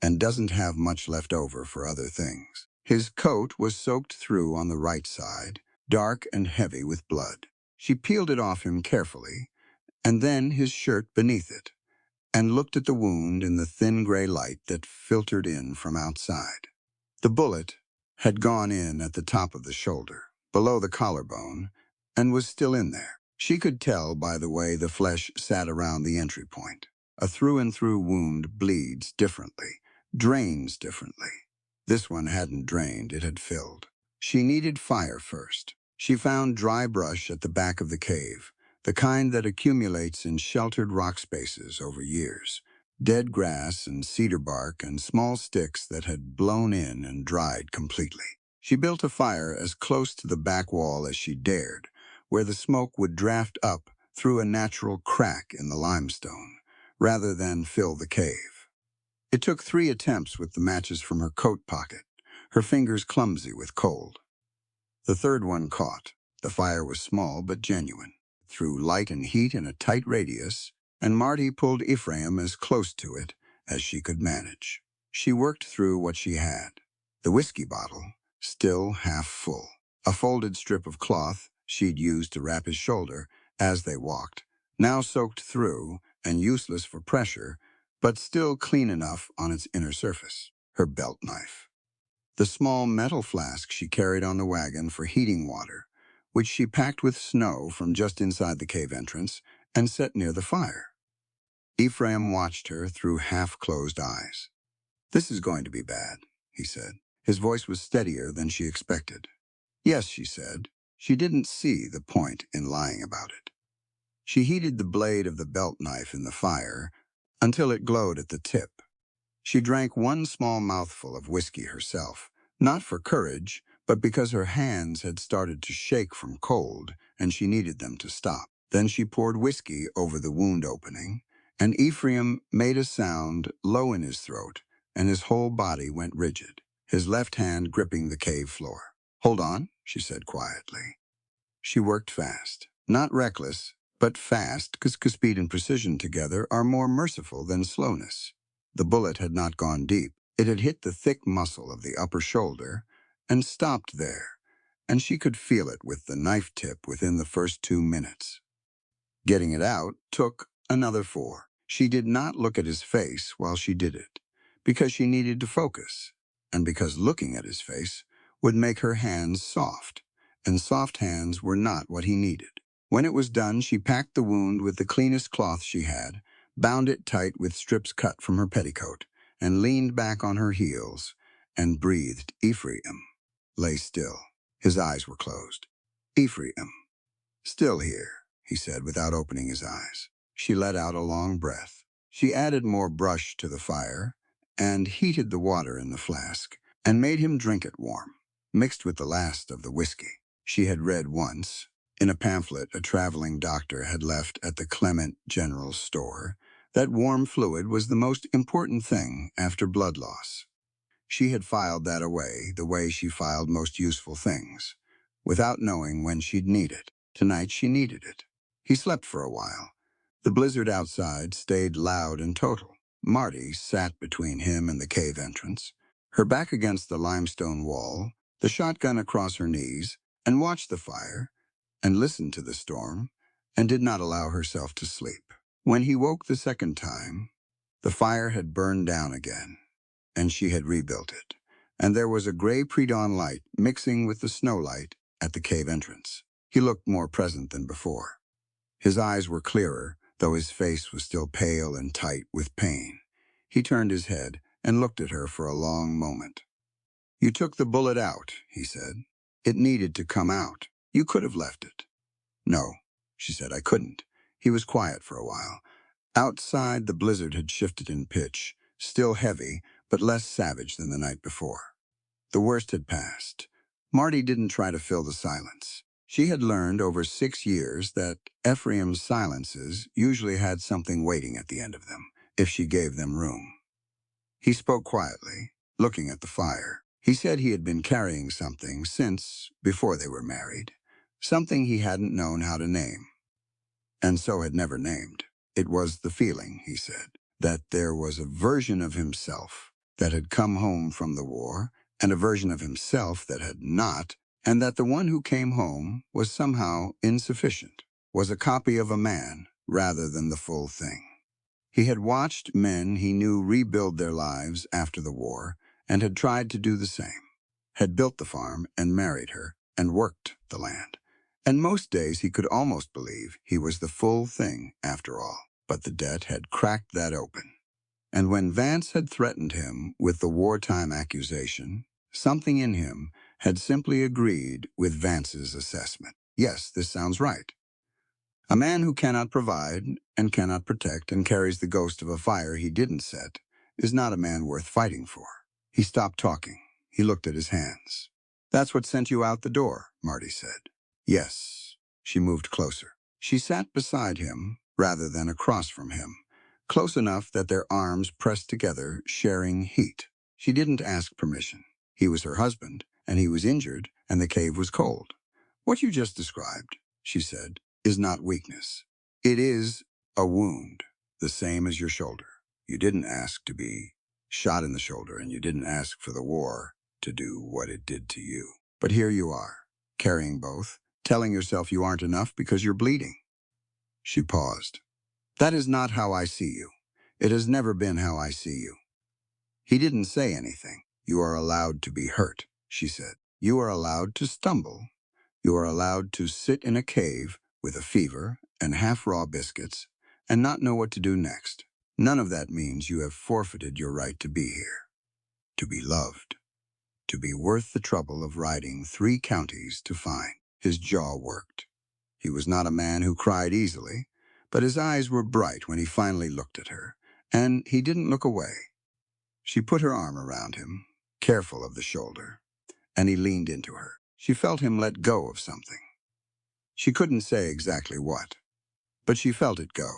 and doesn't have much left over for other things. His coat was soaked through on the right side, dark and heavy with blood. She peeled it off him carefully, and then his shirt beneath it, and looked at the wound in the thin gray light that filtered in from outside. The bullet had gone in at the top of the shoulder, below the collarbone, and was still in there. She could tell by the way the flesh sat around the entry point. A through-and-through wound bleeds differently, drains differently. This one hadn't drained, it had filled. She needed fire first. She found dry brush at the back of the cave, the kind that accumulates in sheltered rock spaces over years. Dead grass and cedar bark and small sticks that had blown in and dried completely. She built a fire as close to the back wall as she dared, where the smoke would draft up through a natural crack in the limestone, rather than fill the cave. It took 3 attempts with the matches from her coat pocket, her fingers clumsy with cold. The third one caught. The fire was small but genuine, through light and heat in a tight radius, and Marty pulled Ephraim as close to it as she could manage. She worked through what she had. The whiskey bottle, still half full. A folded strip of cloth she'd used to wrap his shoulder as they walked, now soaked through and useless for pressure, but still clean enough on its inner surface. Her belt knife. The small metal flask she carried on the wagon for heating water, which she packed with snow from just inside the cave entrance and set near the fire. Ephraim watched her through half-closed eyes. "This is going to be bad," he said. His voice was steadier than she expected. "Yes," she said. She didn't see the point in lying about it. She heated the blade of the belt knife in the fire until it glowed at the tip. She drank one small mouthful of whiskey herself, Not for courage, but because her hands had started to shake from cold and she needed them to stop. Then she poured whiskey over the wound opening, and Ephraim made a sound low in his throat, and his whole body went rigid, his left hand gripping the cave floor. "Hold on," she said quietly. She worked fast. Not reckless, but fast, because speed and precision together are more merciful than slowness. The bullet had not gone deep. It had hit the thick muscle of the upper shoulder and stopped there, and she could feel it with the knife tip within the first 2 minutes. Getting it out took another 4. She did not look at his face while she did it, because she needed to focus, and because looking at his face would make her hands soft, and soft hands were not what he needed. When it was done, she packed the wound with the cleanest cloth she had, bound it tight with strips cut from her petticoat, and leaned back on her heels and breathed. Ephraim lay still. His eyes were closed. "Ephraim, still here," he said without opening his eyes. She let out a long breath. She added more brush to the fire and heated the water in the flask and made him drink it warm, mixed with the last of the whiskey. She had read once, in a pamphlet a traveling doctor had left at the Clement General Store, that warm fluid was the most important thing after blood loss. She had filed that away the way she filed most useful things, without knowing when she'd need it. Tonight she needed it. He slept for a while. The blizzard outside stayed loud and total. Marty sat between him and the cave entrance, her back against the limestone wall, the shotgun across her knees, and watched the fire, and listened to the storm, and did not allow herself to sleep. When he woke the second time, the fire had burned down again, and she had rebuilt it, and there was a gray pre-dawn light mixing with the snow light at the cave entrance. He looked more present than before. His eyes were clearer, though his face was still pale and tight with pain. He turned his head and looked at her for a long moment. "You took the bullet out," he said. "It needed to come out. You could have left it." "No," she said, "I couldn't." He was quiet for a while. Outside, the blizzard had shifted in pitch, still heavy, but less savage than the night before. The worst had passed. Marty didn't try to fill the silence. She had learned over 6 years that Ephraim's silences usually had something waiting at the end of them, if she gave them room. He spoke quietly, looking at the fire. He said he had been carrying something since, before they were married, something he hadn't known how to name, and so had never named. It was the feeling, he said, that there was a version of himself that had come home from the war, and a version of himself that had not, and that the one who came home was somehow insufficient, was a copy of a man rather than the full thing. He had watched men he knew rebuild their lives after the war, and had tried to do the same, had built the farm and married her, and worked the land. And most days he could almost believe he was the full thing after all. But the debt had cracked that open. And when Vance had threatened him with the wartime accusation, something in him had simply agreed with Vance's assessment. Yes, this sounds right. A man who cannot provide and cannot protect and carries the ghost of a fire he didn't set is not a man worth fighting for. He stopped talking. He looked at his hands. "That's what sent you out the door," Marty said. "Yes." She moved closer. She sat beside him rather than across from him, close enough that their arms pressed together, sharing heat. She didn't ask permission. He was her husband, and he was injured, and the cave was cold. "What you just described," she said, "is not weakness. It is a wound, the same as your shoulder. You didn't ask to be shot in the shoulder, and you didn't ask for the war to do what it did to you. But here you are, carrying both, telling yourself you aren't enough because you're bleeding." She paused. "That is not how I see you. It has never been how I see you." He didn't say anything. "You are allowed to be hurt," she said. "You are allowed to stumble. You are allowed to sit in a cave with a fever and half-raw biscuits and not know what to do next. None of that means you have forfeited your right to be here, to be loved, to be worth the trouble of riding 3 counties to find." His jaw worked. He was not a man who cried easily, but his eyes were bright when he finally looked at her, and he didn't look away. She put her arm around him, careful of the shoulder. and he leaned into her. She felt him let go of something. She couldn't say exactly what, but she felt it go.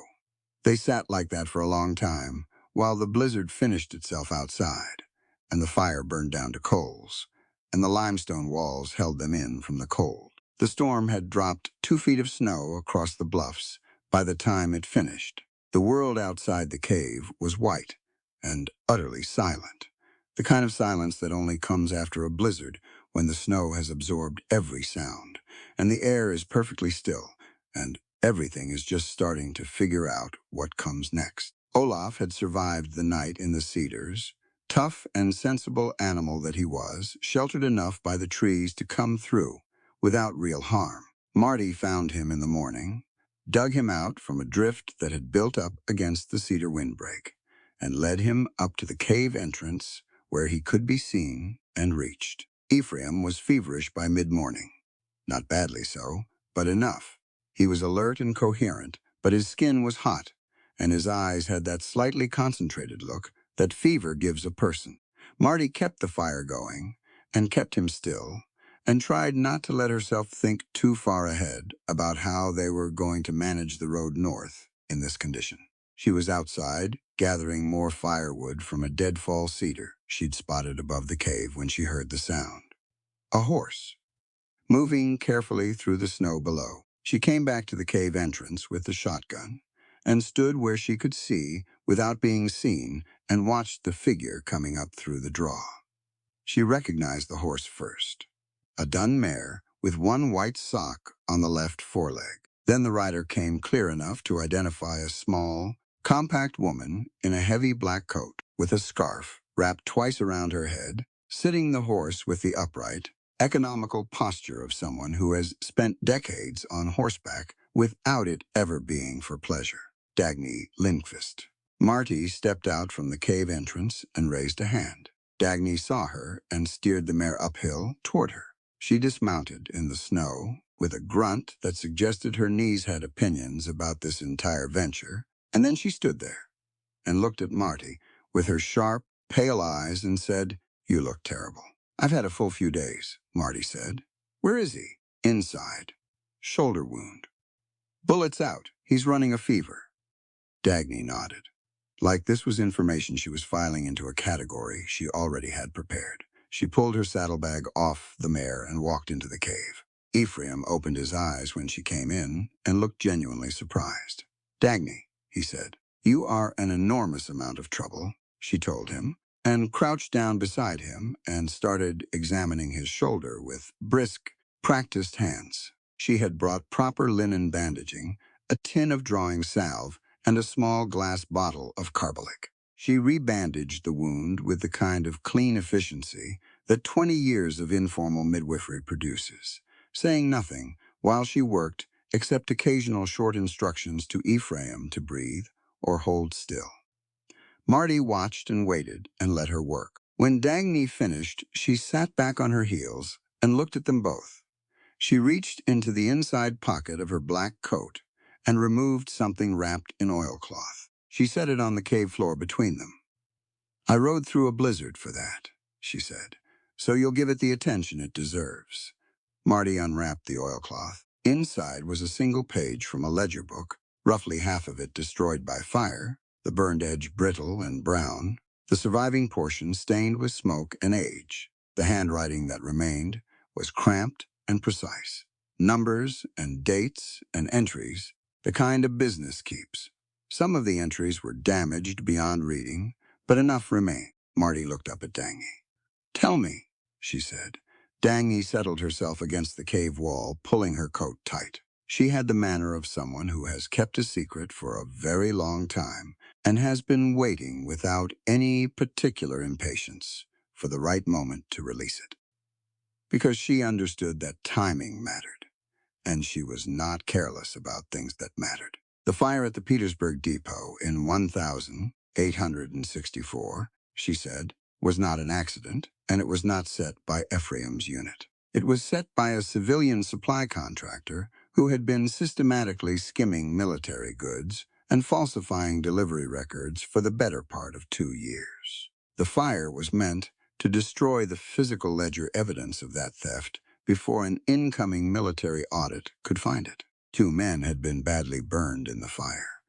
They sat like that for a long time, while the blizzard finished itself outside, and the fire burned down to coals, and the limestone walls held them in from the cold. The storm had dropped 2 feet of snow across the bluffs by the time it finished. The world outside the cave was white and utterly silent, the kind of silence that only comes after a blizzard when the snow has absorbed every sound, and the air is perfectly still, and everything is just starting to figure out what comes next. Olaf had survived the night in the cedars. Tough and sensible animal that he was, sheltered enough by the trees to come through without real harm. Marty found him in the morning, dug him out from a drift that had built up against the cedar windbreak, and led him up to the cave entrance where he could be seen and reached. Ephraim was feverish by mid-morning. Not badly so, but enough. He was alert and coherent, but his skin was hot, and his eyes had that slightly concentrated look that fever gives a person. Marty kept the fire going, and kept him still, and tried not to let herself think too far ahead about how they were going to manage the road north in this condition. She was outside, gathering more firewood from a deadfall cedar she'd spotted above the cave when she heard the sound. A horse, moving carefully through the snow below. She came back to the cave entrance with the shotgun and stood where she could see without being seen and watched the figure coming up through the draw. She recognized the horse first, a dun mare with one white sock on the left foreleg. Then the rider came clear enough to identify a small, compact woman in a heavy black coat with a scarf wrapped twice around her head, sitting the horse with the upright, economical posture of someone who has spent decades on horseback without it ever being for pleasure. Dagny Lindqvist. Marty stepped out from the cave entrance and raised a hand. Dagny saw her and steered the mare uphill toward her. She dismounted in the snow with a grunt that suggested her knees had opinions about this entire venture, and then she stood there and looked at Marty with her sharp, pale eyes and said, "You look terrible." "I've had a full few days," Marty said. "Where is he?" "Inside. Shoulder wound. Bullets out. He's running a fever." Dagny nodded, like this was information she was filing into a category she already had prepared. She pulled her saddlebag off the mare and walked into the cave. Ephraim opened his eyes when she came in and looked genuinely surprised. "Dagny," he said, "you are an enormous amount of trouble," she told him, and crouched down beside him and started examining his shoulder with brisk, practiced hands. She had brought proper linen bandaging, a tin of drawing salve, and a small glass bottle of carbolic. She rebandaged the wound with the kind of clean efficiency that 20 years of informal midwifery produces, saying nothing while she worked except occasional short instructions to Ephraim to breathe or hold still. Marty watched and waited and let her work. When Dagny finished, she sat back on her heels and looked at them both. She reached into the inside pocket of her black coat and removed something wrapped in oilcloth. She set it on the cave floor between them. "I rode through a blizzard for that," she said, "so you'll give it the attention it deserves." Marty unwrapped the oilcloth. Inside was a single page from a ledger book, roughly half of it destroyed by fire, the burned edge brittle and brown, the surviving portion stained with smoke and age. The handwriting that remained was cramped and precise. Numbers and dates and entries, the kind a business keeps. Some of the entries were damaged beyond reading, but enough remained. Marty looked up at Dagny. "Tell me," she said. Dagny settled herself against the cave wall, pulling her coat tight. She had the manner of someone who has kept a secret for a very long time and has been waiting without any particular impatience for the right moment to release it. Because she understood that timing mattered, and she was not careless about things that mattered. The fire at the Petersburg depot in 1864, she said, was not an accident, and it was not set by Ephraim's unit. It was set by a civilian supply contractor who had been systematically skimming military goods and falsifying delivery records for the better part of 2 years. The fire was meant to destroy the physical ledger evidence of that theft before an incoming military audit could find it. 2 men had been badly burned in the fire.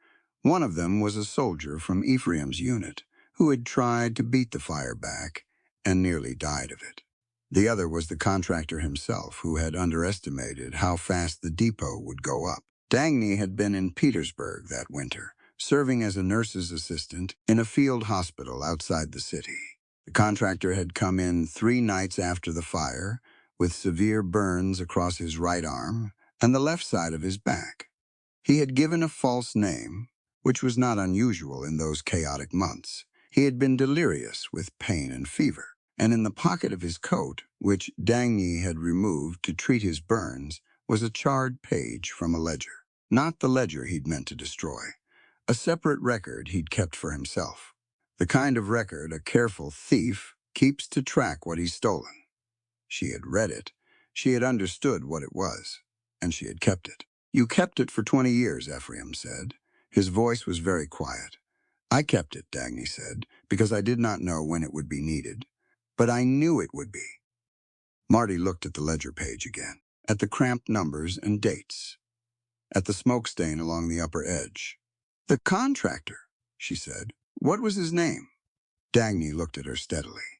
One of them was a soldier from Ephraim's unit who had tried to beat the fire back and nearly died of it. The other was the contractor himself, who had underestimated how fast the depot would go up. Dagny had been in Petersburg that winter, serving as a nurse's assistant in a field hospital outside the city. The contractor had come in 3 nights after the fire, with severe burns across his right arm and the left side of his back. He had given a false name, which was not unusual in those chaotic months. He had been delirious with pain and fever, and in the pocket of his coat, which Dagny had removed to treat his burns, was a charred page from a ledger. Not the ledger he'd meant to destroy. A separate record he'd kept for himself. The kind of record a careful thief keeps to track what he's stolen. She had read it. She had understood what it was, and she had kept it. "You kept it for 20 years, Ephraim said. His voice was very quiet. "I kept it," Dagny said, "because I did not know when it would be needed. But I knew it would be." Marty looked at the ledger page again, at the cramped numbers and dates, at the smoke stain along the upper edge. "The contractor," she said. "What was his name?" Dagny looked at her steadily.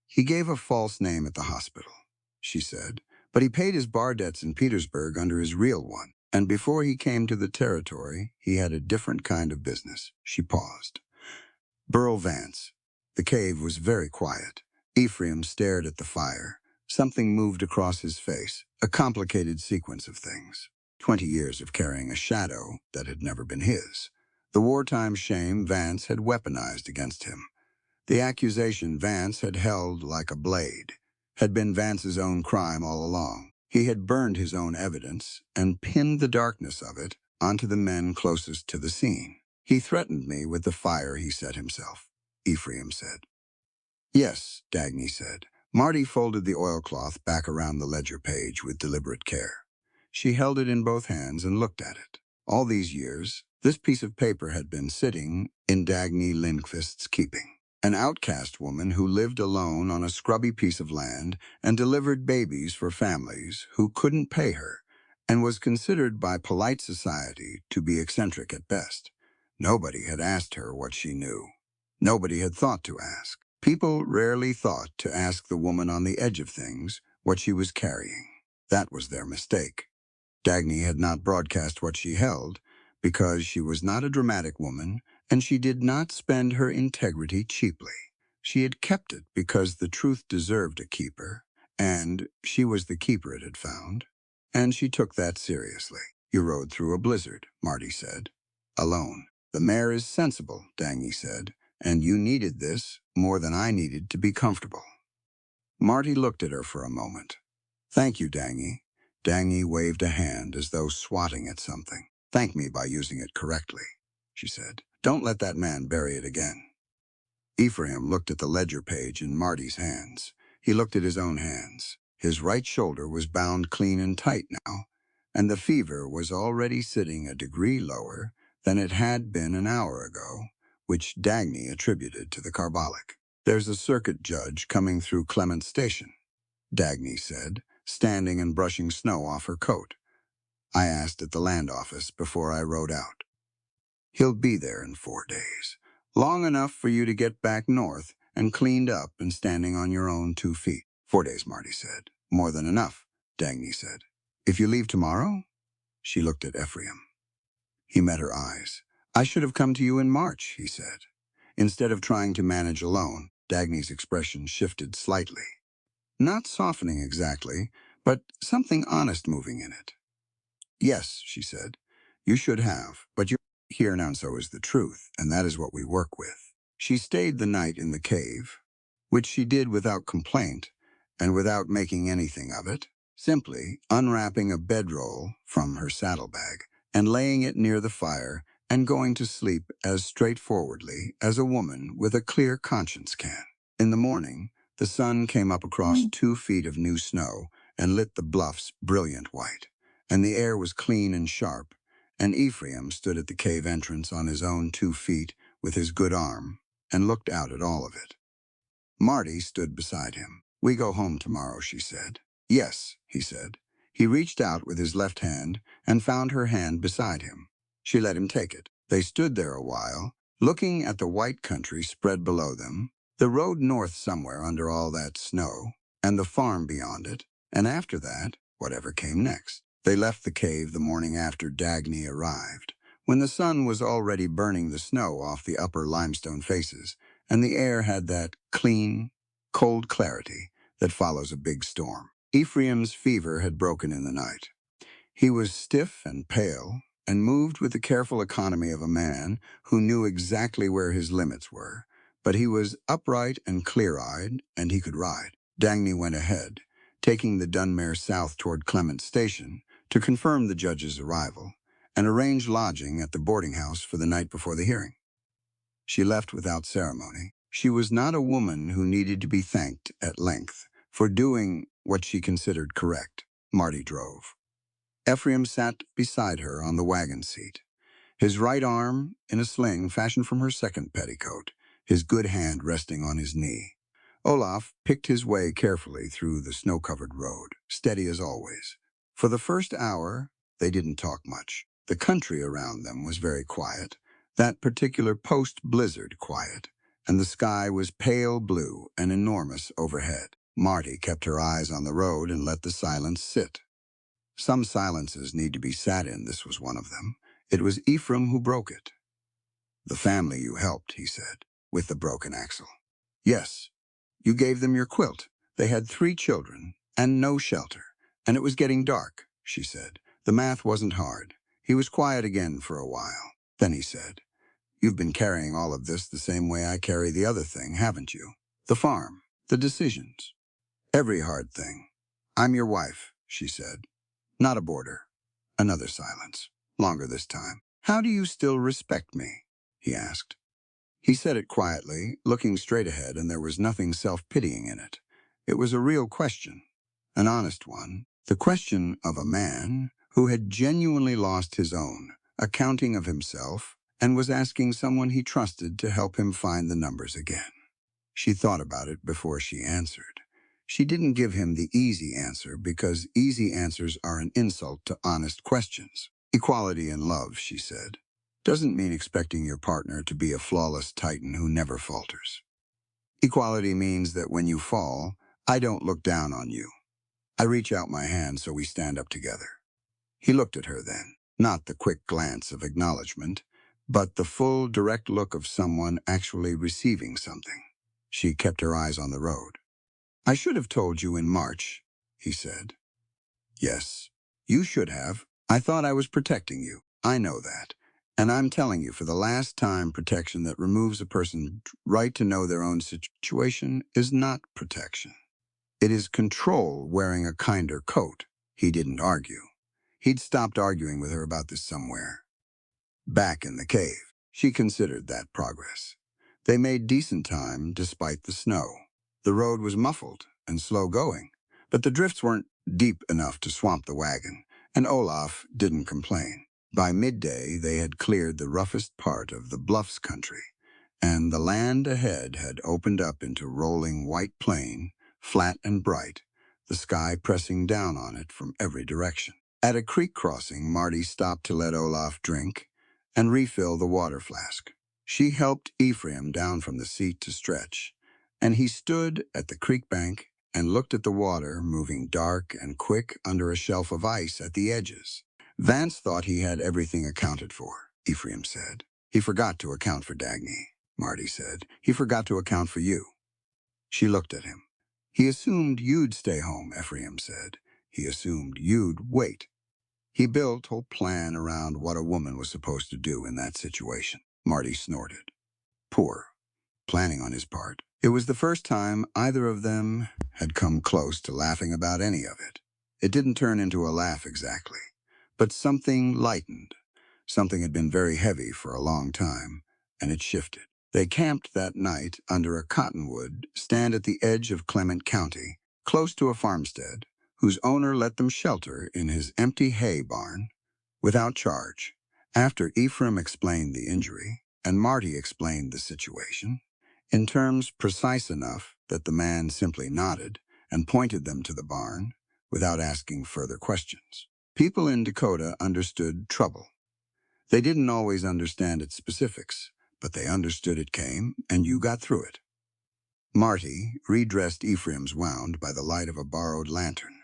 "He gave a false name at the hospital," she said, "but he paid his bar debts in Petersburg under his real one. And before he came to the territory, he had a different kind of business." She paused. Burl Vance. The cave was very quiet. Ephraim stared at the fire. Something moved across his face, a complicated sequence of things. 20 years of carrying a shadow that had never been his. The wartime shame Vance had weaponized against him. The accusation Vance had held like a blade had been Vance's own crime all along. He had burned his own evidence and pinned the darkness of it onto the men closest to the scene. "He threatened me with the fire he set himself," Ephraim said. "Yes," Dagny said. Marty folded the oilcloth back around the ledger page with deliberate care. She held it in both hands and looked at it. All these years, this piece of paper had been sitting in Dagny Lindqvist's keeping. An outcast woman who lived alone on a scrubby piece of land and delivered babies for families who couldn't pay her, and was considered by polite society to be eccentric at best. Nobody had asked her what she knew. Nobody had thought to ask. People rarely thought to ask the woman on the edge of things what she was carrying. That was their mistake. Dagny had not broadcast what she held because she was not a dramatic woman, and she did not spend her integrity cheaply. She had kept it because the truth deserved a keeper, and she was the keeper it had found, and she took that seriously. "You rode through a blizzard," Marty said. "Alone. The mare is sensible," Dagny said, "and you needed this more than I needed to be comfortable." Marty looked at her for a moment. "Thank you, Dagny." Dagny waved a hand as though swatting at something. "Thank me by using it correctly," she said. "Don't let that man bury it again." Ephraim looked at the ledger page in Marty's hands. He looked at his own hands. His right shoulder was bound clean and tight now, and the fever was already sitting a degree lower than it had been an hour ago, which Dagny attributed to the carbolic. "There's a circuit judge coming through Clement Station," Dagny said, standing and brushing snow off her coat. "I asked at the land office before I rode out. He'll be there in 4 days. Long enough for you to get back north and cleaned up and standing on your own 2 feet. 4 days, Marty said. "More than enough," Dagny said. "If you leave tomorrow?" She looked at Ephraim. He met her eyes. "I should have come to you in March," he said. Instead of trying to manage alone, Dagny's expression shifted slightly. Not softening exactly, but something honest moving in it. "Yes," she said, "you should have, but you're here now, and so is the truth, and that is what we work with." She stayed the night in the cave, which she did without complaint and without making anything of it, simply unwrapping a bedroll from her saddlebag and laying it near the fire and going to sleep as straightforwardly as a woman with a clear conscience can. In the morning, the sun came up across 2 feet of new snow and lit the bluffs brilliant white, and the air was clean and sharp, and Ephraim stood at the cave entrance on his own 2 feet with his good arm and looked out at all of it. Marty stood beside him. "We go home tomorrow," she said. "Yes," he said. He reached out with his left hand and found her hand beside him. She let him take it. They stood there a while, looking at the white country spread below them, the road north somewhere under all that snow, and the farm beyond it, and after that, whatever came next. They left the cave the morning after Dagny arrived, when the sun was already burning the snow off the upper limestone faces, and the air had that clean, cold clarity that follows a big storm. Ephraim's fever had broken in the night. He was stiff and pale, and moved with the careful economy of a man who knew exactly where his limits were, but he was upright and clear-eyed, and he could ride. Dagny went ahead, taking the Dunmare south toward Clement Station to confirm the judge's arrival and arrange lodging at the boarding house for the night before the hearing. She left without ceremony. She was not a woman who needed to be thanked at length for doing what she considered correct. Marty drove. Ephraim sat beside her on the wagon seat, his right arm in a sling fashioned from her second petticoat, his good hand resting on his knee. Olaf picked his way carefully through the snow-covered road, steady as always. For the first hour, they didn't talk much. The country around them was very quiet, that particular post-blizzard quiet, and the sky was pale blue and enormous overhead. Marty kept her eyes on the road and let the silence sit. Some silences need to be sat in. This was one of them. It was Ephraim who broke it. "The family you helped," he said, with the broken axle. "Yes. You gave them your quilt. They had 3 children and no shelter. And it was getting dark," she said. The math wasn't hard. He was quiet again for a while. Then he said, "You've been carrying all of this the same way I carry the other thing, haven't you? The farm, the decisions, every hard thing. I'm your wife," she said. "Not a boarder." Another silence, longer this time. "How do you still respect me?" he asked. He said it quietly, looking straight ahead, and there was nothing self-pitying in it. It was a real question, an honest one, the question of a man who had genuinely lost his own, accounting of himself, and was asking someone he trusted to help him find the numbers again. She thought about it before she answered. She didn't give him the easy answer because easy answers are an insult to honest questions. "Equality in love," she said, "doesn't mean expecting your partner to be a flawless titan who never falters. Equality means that when you fall, I don't look down on you. I reach out my hand so we stand up together." He looked at her then, not the quick glance of acknowledgement, but the full, direct look of someone actually receiving something. She kept her eyes on the road. "I should have told you in March," he said. "Yes, you should have. I thought I was protecting you. I know that. And I'm telling you for the last time, protection that removes a person's right to know their own situation is not protection. It is control wearing a kinder coat." He didn't argue. He'd stopped arguing with her about this somewhere. Back in the cave, she considered that progress. They made decent time despite the snow. The road was muffled and slow going, but the drifts weren't deep enough to swamp the wagon, and Olaf didn't complain. By midday, they had cleared the roughest part of the Bluffs country, and the land ahead had opened up into rolling white plain, flat and bright, the sky pressing down on it from every direction. At a creek crossing, Marty stopped to let Olaf drink and refill the water flask. She helped Ephraim down from the seat to stretch, and he stood at the creek bank and looked at the water moving dark and quick under a shelf of ice at the edges. "Vance thought he had everything accounted for," Ephraim said. "He forgot to account for Dagny," Marty said. "He forgot to account for you." She looked at him. "He assumed you'd stay home," Ephraim said. "He assumed you'd wait." He built a whole plan around what a woman was supposed to do in that situation. Marty snorted. Poor planning on his part. It was the first time either of them had come close to laughing about any of it. It didn't turn into a laugh exactly, but something lightened. Something had been very heavy for a long time, and it shifted. They camped that night under a cottonwood stand at the edge of Clement County, close to a farmstead, whose owner let them shelter in his empty hay barn without charge. After Ephraim explained the injury and Marty explained the situation, in terms precise enough that the man simply nodded and pointed them to the barn without asking further questions. People in Dakota understood trouble. They didn't always understand its specifics, but they understood it came, and you got through it. Marty redressed Ephraim's wound by the light of a borrowed lantern.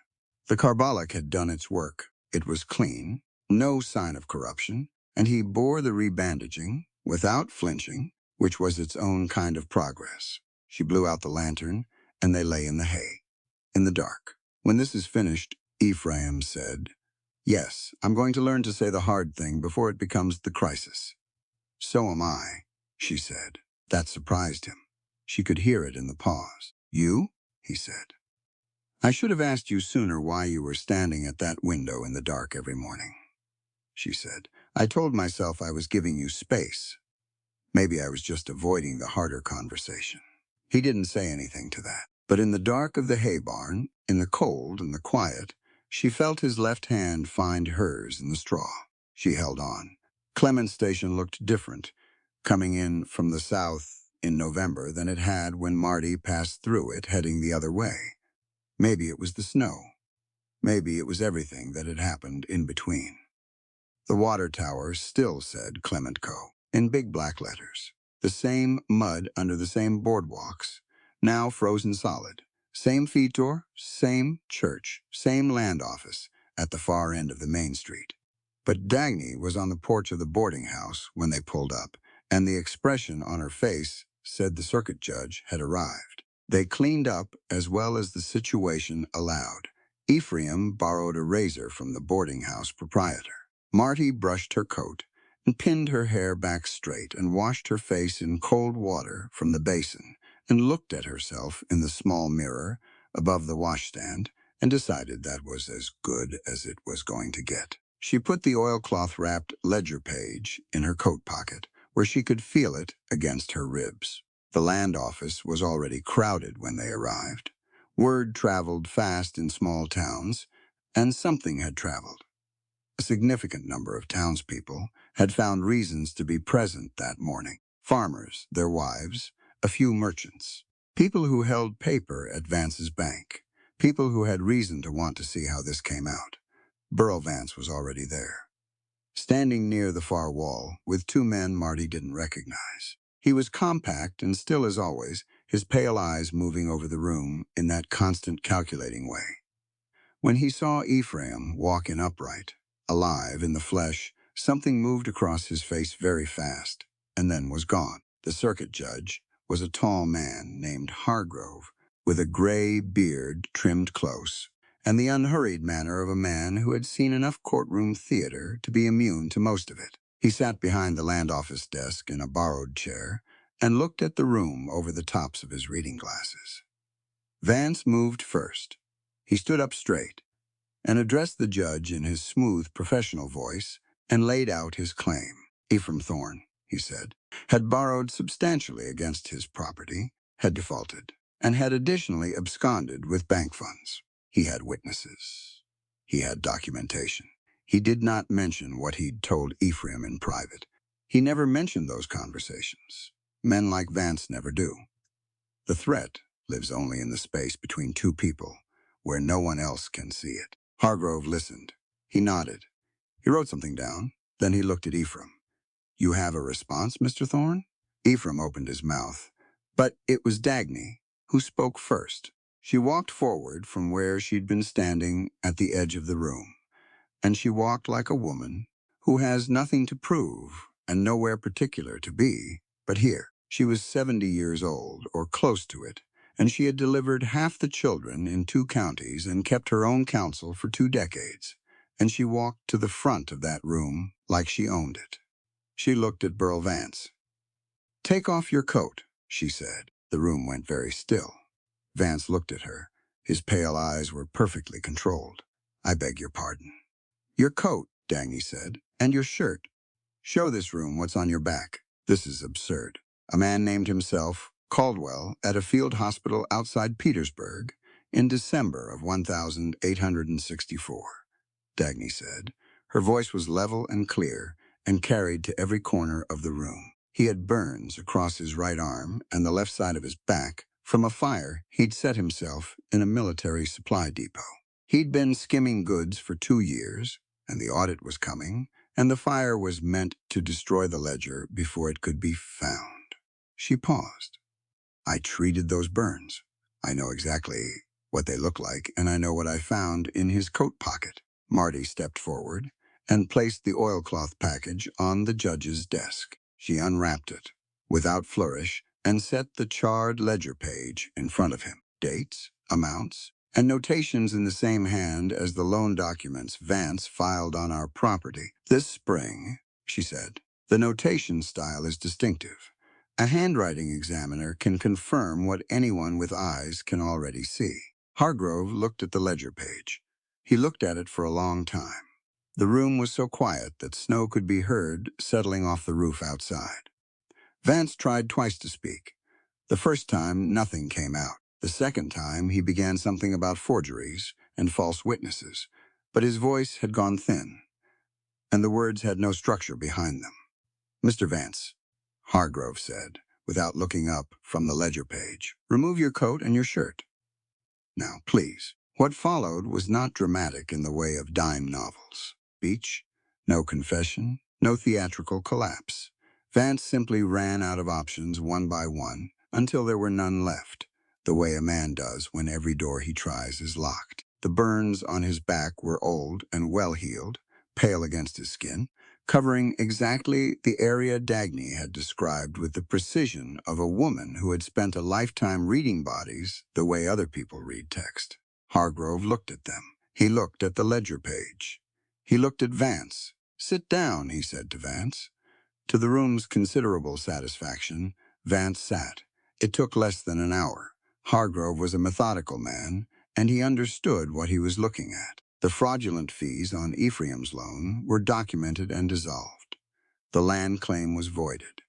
The carbolic had done its work. It was clean, no sign of corruption, and he bore the rebandaging without flinching, which was its own kind of progress. She blew out the lantern, and they lay in the hay, in the dark. When this is finished, Ephraim said, "Yes, I'm going to learn to say the hard thing before it becomes the crisis." "So am I," she said. That surprised him. She could hear it in the pause. "You?" he said. "I should have asked you sooner why you were standing at that window in the dark every morning," she said. "I told myself I was giving you space. Maybe I was just avoiding the harder conversation." He didn't say anything to that. But in the dark of the hay barn, in the cold and the quiet, she felt his left hand find hers in the straw. She held on. Clemens Station looked different, coming in from the south in November than it had when Marty passed through it heading the other way. Maybe it was the snow. Maybe it was everything that had happened in between. The water tower still said Clement Co. in big black letters. The same mud under the same boardwalks, now frozen solid. Same fetor, same church, same land office at the far end of the main street. But Dagny was on the porch of the boarding house when they pulled up, and the expression on her face said the circuit judge had arrived. They cleaned up as well as the situation allowed. Ephraim borrowed a razor from the boarding house proprietor. Marty brushed her coat and pinned her hair back straight and washed her face in cold water from the basin and looked at herself in the small mirror above the washstand and decided that was as good as it was going to get. She put the oilcloth-wrapped ledger page in her coat pocket where she could feel it against her ribs. The land office was already crowded when they arrived. Word traveled fast in small towns, and something had traveled. A significant number of townspeople had found reasons to be present that morning. Farmers, their wives, a few merchants, people who held paper at Vance's bank, people who had reason to want to see how this came out. Burl Vance was already there, standing near the far wall with two men Marty didn't recognize. He was compact and still as always, his pale eyes moving over the room in that constant calculating way. When he saw Ephraim walking upright, alive in the flesh, something moved across his face very fast, and then was gone. The circuit judge was a tall man named Hargrove, with a gray beard trimmed close, and the unhurried manner of a man who had seen enough courtroom theater to be immune to most of it. He sat behind the land office desk in a borrowed chair and looked at the room over the tops of his reading glasses. Vance moved first. He stood up straight and addressed the judge in his smooth, professional voice and laid out his claim. Ephraim Thorne, he said, had borrowed substantially against his property, had defaulted, and had additionally absconded with bank funds. He had witnesses. He had documentation. He did not mention what he'd told Ephraim in private. He never mentioned those conversations. Men like Vance never do. The threat lives only in the space between two people, where no one else can see it. Hargrove listened. He nodded. He wrote something down. Then he looked at Ephraim. "You have a response, Mr. Thorne?" Ephraim opened his mouth. But it was Dagny who spoke first. She walked forward from where she'd been standing at the edge of the room, and she walked like a woman who has nothing to prove and nowhere particular to be, but here. She was 70 years old, or close to it, and she had delivered half the children in 2 counties and kept her own counsel for 2 decades, and she walked to the front of that room like she owned it. She looked at Burl Vance. "Take off your coat," she said. The room went very still. Vance looked at her. His pale eyes were perfectly controlled. "I beg your pardon." "Your coat," Dagny said, "and your shirt. Show this room what's on your back. This is absurd." A man named himself Caldwell at a field hospital outside Petersburg in December of 1864, Dagny said. Her voice was level and clear and carried to every corner of the room. He had burns across his right arm and the left side of his back from a fire he'd set himself in a military supply depot. He'd been skimming goods for 2 years, and the audit was coming, and the fire was meant to destroy the ledger before it could be found. She paused. I treated those burns. I know exactly what they look like, and I know what I found in his coat pocket. Marty stepped forward and placed the oilcloth package on the judge's desk. She unwrapped it without flourish and set the charred ledger page in front of him. Dates, amounts, and notations in the same hand as the loan documents Vance filed on our property. This spring, she said, the notation style is distinctive. A handwriting examiner can confirm what anyone with eyes can already see. Hargrove looked at the ledger page. He looked at it for a long time. The room was so quiet that snow could be heard settling off the roof outside. Vance tried twice to speak. The first time, nothing came out. The second time, he began something about forgeries and false witnesses, but his voice had gone thin, and the words had no structure behind them. Mr. Vance, Hargrove said, without looking up from the ledger page, remove your coat and your shirt. Now, please. What followed was not dramatic in the way of dime novels. Speech, no confession, no theatrical collapse. Vance simply ran out of options one by one until there were none left, the way a man does when every door he tries is locked. The burns on his back were old and well-healed, pale against his skin, covering exactly the area Dagny had described with the precision of a woman who had spent a lifetime reading bodies the way other people read text. Hargrove looked at them. He looked at the ledger page. He looked at Vance. Sit down, he said to Vance. To the room's considerable satisfaction, Vance sat. It took less than an hour. Hargrove was a methodical man, and he understood what he was looking at. The fraudulent fees on Ephraim's loan were documented and dissolved. The land claim was voided.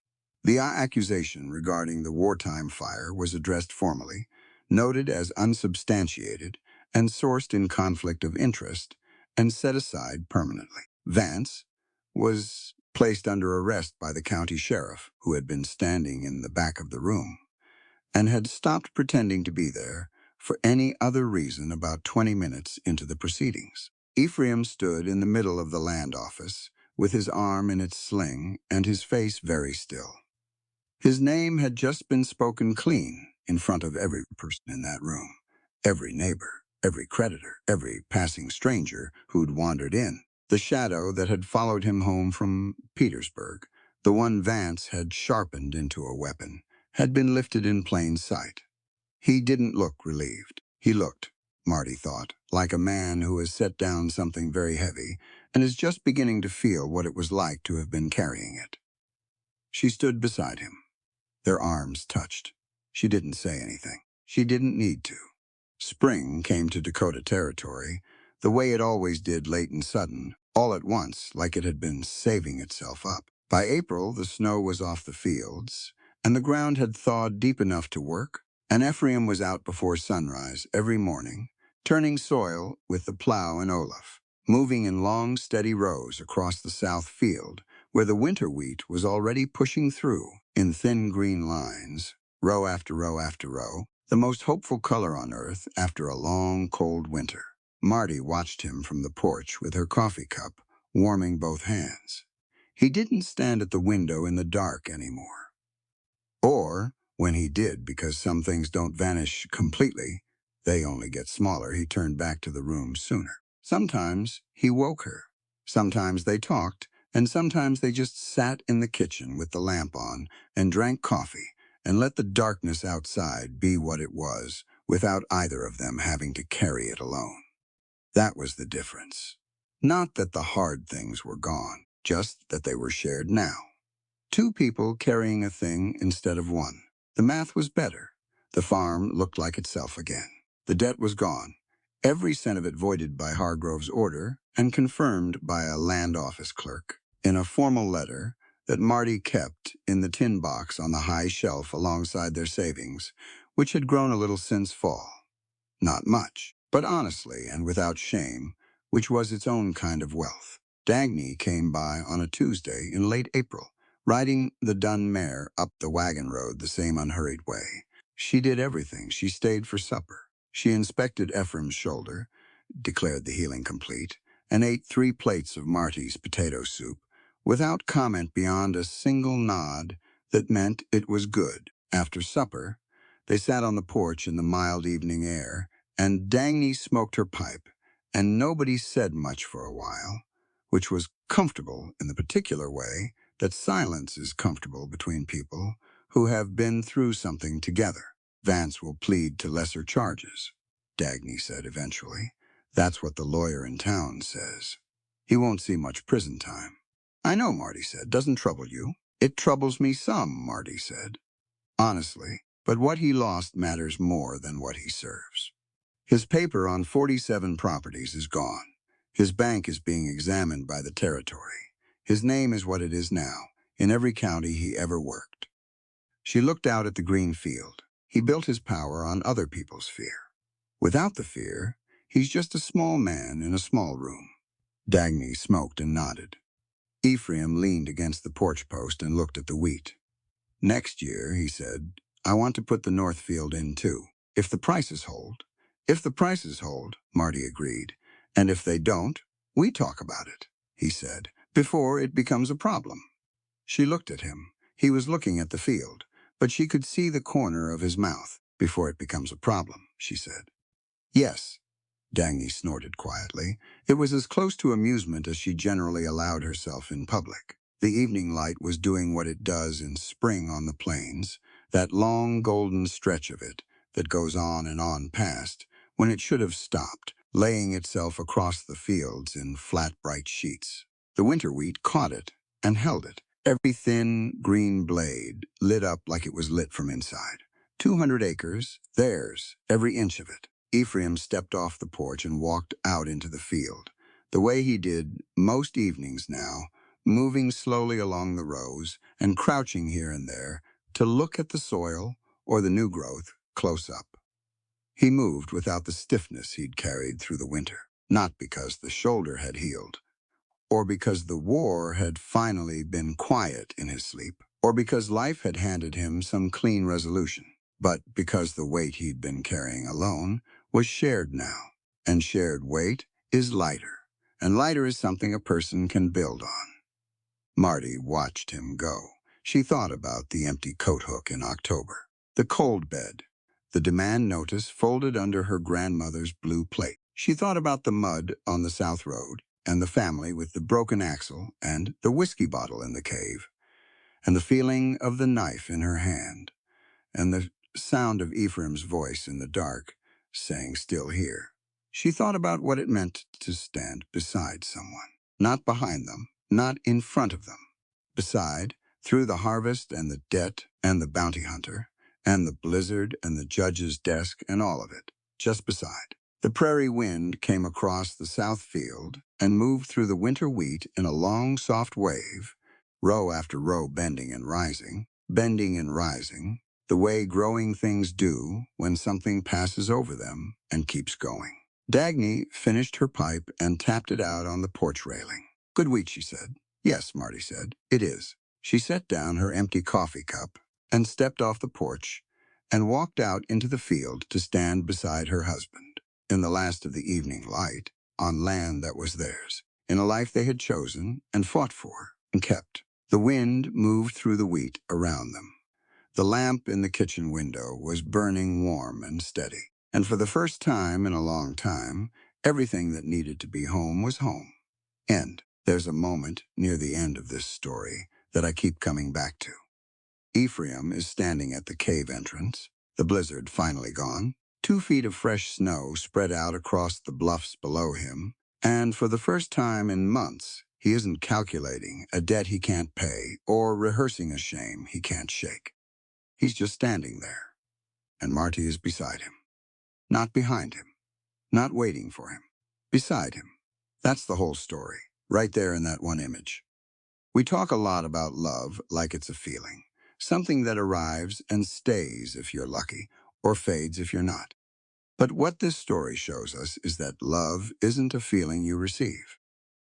The accusation regarding the wartime fire was addressed formally, noted as unsubstantiated, and sourced in conflict of interest, and set aside permanently. Vance was placed under arrest by the county sheriff, who had been standing in the back of the room, and had stopped pretending to be there for any other reason about 20 minutes into the proceedings. Ephraim stood in the middle of the land office, with his arm in its sling and his face very still. His name had just been spoken clean in front of every person in that room, every neighbor, every creditor, every passing stranger who'd wandered in. The shadow that had followed him home from Petersburg, the one Vance had sharpened into a weapon, had been lifted in plain sight. He didn't look relieved. He looked, Marty thought, like a man who has set down something very heavy and is just beginning to feel what it was like to have been carrying it. She stood beside him. Their arms touched. She didn't say anything. She didn't need to. Spring came to Dakota Territory the way it always did, late and sudden, all at once, like it had been saving itself up. By April, the snow was off the fields, and the ground had thawed deep enough to work, and Ephraim was out before sunrise every morning, turning soil with the plow and Olaf, moving in long, steady rows across the south field, where the winter wheat was already pushing through in thin green lines, row after row after row, the most hopeful color on earth after a long, cold winter. Marty watched him from the porch with her coffee cup, warming both hands. He didn't stand at the window in the dark anymore. Or, when he did, because some things don't vanish completely, they only get smaller, he turned back to the room sooner. Sometimes he woke her. Sometimes they talked, and sometimes they just sat in the kitchen with the lamp on and drank coffee and let the darkness outside be what it was without either of them having to carry it alone. That was the difference. Not that the hard things were gone, just that they were shared now. Two people carrying a thing instead of one. The math was better. The farm looked like itself again. The debt was gone, every cent of it voided by Hargrove's order and confirmed by a land office clerk in a formal letter that Marty kept in the tin box on the high shelf alongside their savings, which had grown a little since fall. Not much, but honestly and without shame, which was its own kind of wealth. Dagny came by on a Tuesday in late April, riding the dun mare up the wagon road the same unhurried way. She did everything. She stayed for supper. She inspected Ephraim's shoulder, declared the healing complete, and ate 3 plates of Marty's potato soup, without comment beyond a single nod that meant it was good. After supper, they sat on the porch in the mild evening air, and Dagny smoked her pipe, and nobody said much for a while, which was comfortable in the particular way that silence is comfortable between people who have been through something together. Vance will plead to lesser charges, Dagny said eventually. That's what the lawyer in town says. He won't see much prison time. I know, Marty said. Doesn't trouble you. It troubles me some, Marty said. Honestly, but what he lost matters more than what he serves. His paper on 47 properties is gone. His bank is being examined by the territory. His name is what it is now, in every county he ever worked. She looked out at the green field. He built his power on other people's fear. Without the fear, he's just a small man in a small room. Dagny smoked and nodded. Ephraim leaned against the porch post and looked at the wheat. Next year, he said, I want to put the north field in too, if the prices hold. If the prices hold, Marty agreed. And if they don't, we talk about it, he said, before it becomes a problem. She looked at him. He was looking at the field, but she could see the corner of his mouth. Before it becomes a problem, she said. Yes, Dagny snorted quietly. It was as close to amusement as she generally allowed herself in public. The evening light was doing what it does in spring on the plains, that long golden stretch of it that goes on and on past, when it should have stopped, laying itself across the fields in flat, bright sheets. The winter wheat caught it and held it. Every thin, green blade lit up like it was lit from inside. 200 acres, theirs, every inch of it. Ephraim stepped off the porch and walked out into the field, the way he did most evenings now, moving slowly along the rows and crouching here and there to look at the soil or the new growth close up. He moved without the stiffness he'd carried through the winter, not because the shoulder had healed, or because the war had finally been quiet in his sleep, or because life had handed him some clean resolution, but because the weight he'd been carrying alone was shared now, and shared weight is lighter, and lighter is something a person can build on. Marty watched him go. She thought about the empty coat hook in October, the cold bed, the demand notice folded under her grandmother's blue plate. She thought about the mud on the South Road, and the family with the broken axle, and the whiskey bottle in the cave, and the feeling of the knife in her hand, and the sound of Ephraim's voice in the dark, saying, "Still here." She thought about what it meant to stand beside someone, not behind them, not in front of them. Beside, through the harvest and the debt and the bounty hunter, and the blizzard and the judge's desk and all of it, just beside. The prairie wind came across the south field and moved through the winter wheat in a long, soft wave, row after row bending and rising, the way growing things do when something passes over them and keeps going. Dagny finished her pipe and tapped it out on the porch railing. "Good wheat," she said. "Yes," Marty said, "it is." She set down her empty coffee cup and stepped off the porch and walked out into the field to stand beside her husband, in the last of the evening light, on land that was theirs, in a life they had chosen and fought for and kept. The wind moved through the wheat around them. The lamp in the kitchen window was burning warm and steady, and for the first time in a long time, everything that needed to be home was home. End. There's a moment near the end of this story that I keep coming back to. Ephraim is standing at the cave entrance, the blizzard finally gone, 2 feet of fresh snow spread out across the bluffs below him, and for the first time in months, he isn't calculating a debt he can't pay or rehearsing a shame he can't shake. He's just standing there, and Marty is beside him. Not behind him, not waiting for him, beside him. That's the whole story, right there in that one image. We talk a lot about love like it's a feeling, something that arrives and stays if you're lucky, or fades if you're not. But what this story shows us is that love isn't a feeling you receive.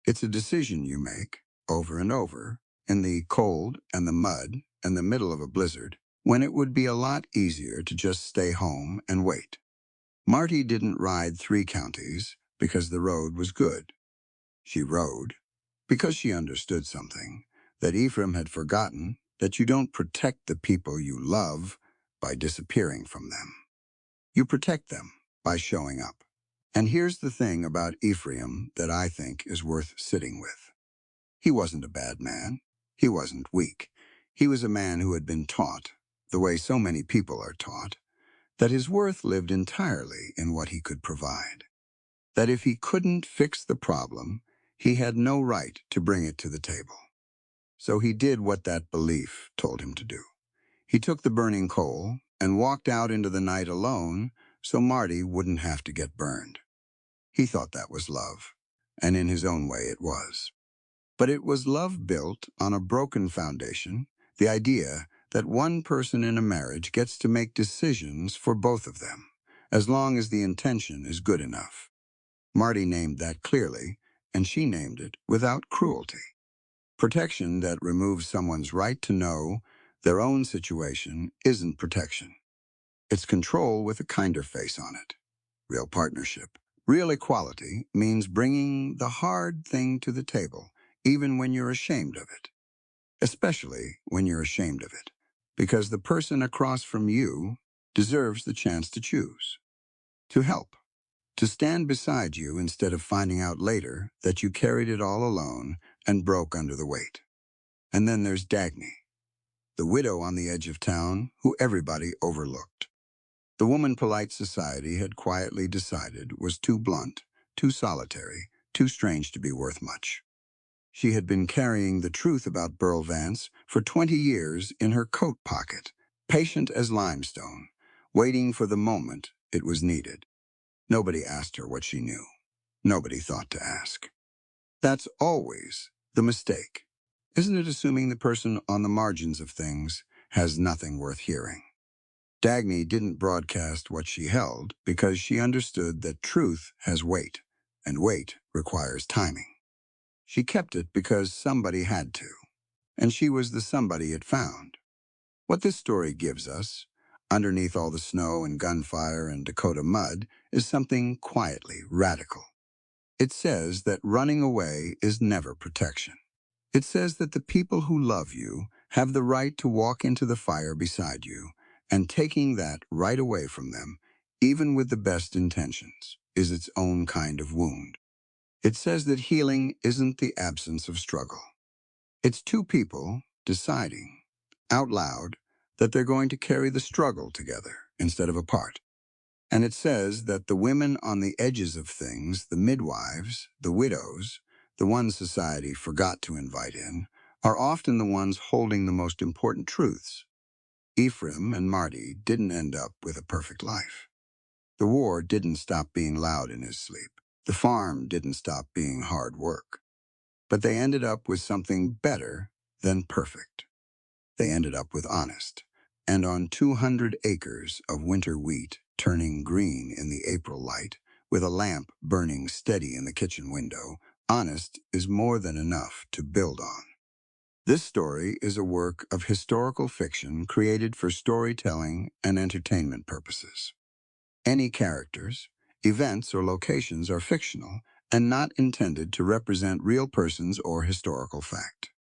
It's a decision you make, over and over, in the cold and the mud and the middle of a blizzard, when it would be a lot easier to just stay home and wait. Marty didn't ride 3 counties because the road was good. She rode because she understood something, that Ephraim had forgotten that you don't protect the people you love by disappearing from them. You protect them by showing up. And here's the thing about Ephraim that I think is worth sitting with. He wasn't a bad man. He wasn't weak. He was a man who had been taught, the way so many people are taught, that his worth lived entirely in what he could provide. That if he couldn't fix the problem, he had no right to bring it to the table. So he did what that belief told him to do. He took the burning coal and walked out into the night alone so Marty wouldn't have to get burned. He thought that was love, and in his own way it was. But it was love built on a broken foundation, the idea that one person in a marriage gets to make decisions for both of them, as long as the intention is good enough. Marty named that clearly, and she named it without cruelty. Protection that removes someone's right to know their own situation isn't protection. It's control with a kinder face on it. Real partnership. Real equality means bringing the hard thing to the table, even when you're ashamed of it. Especially when you're ashamed of it, because the person across from you deserves the chance to choose, to help, to stand beside you instead of finding out later that you carried it all alone and broke under the weight. And then there's Dagny, the widow on the edge of town who everybody overlooked. The woman polite society had quietly decided was too blunt, too solitary, too strange to be worth much. She had been carrying the truth about Burl Vance for 20 years in her coat pocket, patient as limestone, waiting for the moment it was needed. Nobody asked her what she knew. Nobody thought to ask. That's always the mistake, isn't it, assuming the person on the margins of things has nothing worth hearing? Dagny didn't broadcast what she held because she understood that truth has weight, and weight requires timing. She kept it because somebody had to, and she was the somebody it found. What this story gives us, underneath all the snow and gunfire and Dakota mud, is something quietly radical. It says that running away is never protection. It says that the people who love you have the right to walk into the fire beside you, and taking that right away from them, even with the best intentions, is its own kind of wound. It says that healing isn't the absence of struggle. It's two people deciding, out loud, that they're going to carry the struggle together instead of apart. And it says that the women on the edges of things, the midwives, the widows, the ones society forgot to invite in, are often the ones holding the most important truths. Ephraim and Marty didn't end up with a perfect life. The war didn't stop being loud in his sleep. The farm didn't stop being hard work. But they ended up with something better than perfect. They ended up with honest. And on 200 acres of winter wheat turning green in the April light, with a lamp burning steady in the kitchen window, honest is more than enough to build on. This story is a work of historical fiction created for storytelling and entertainment purposes. Any characters, events, or locations are fictional and not intended to represent real persons or historical fact.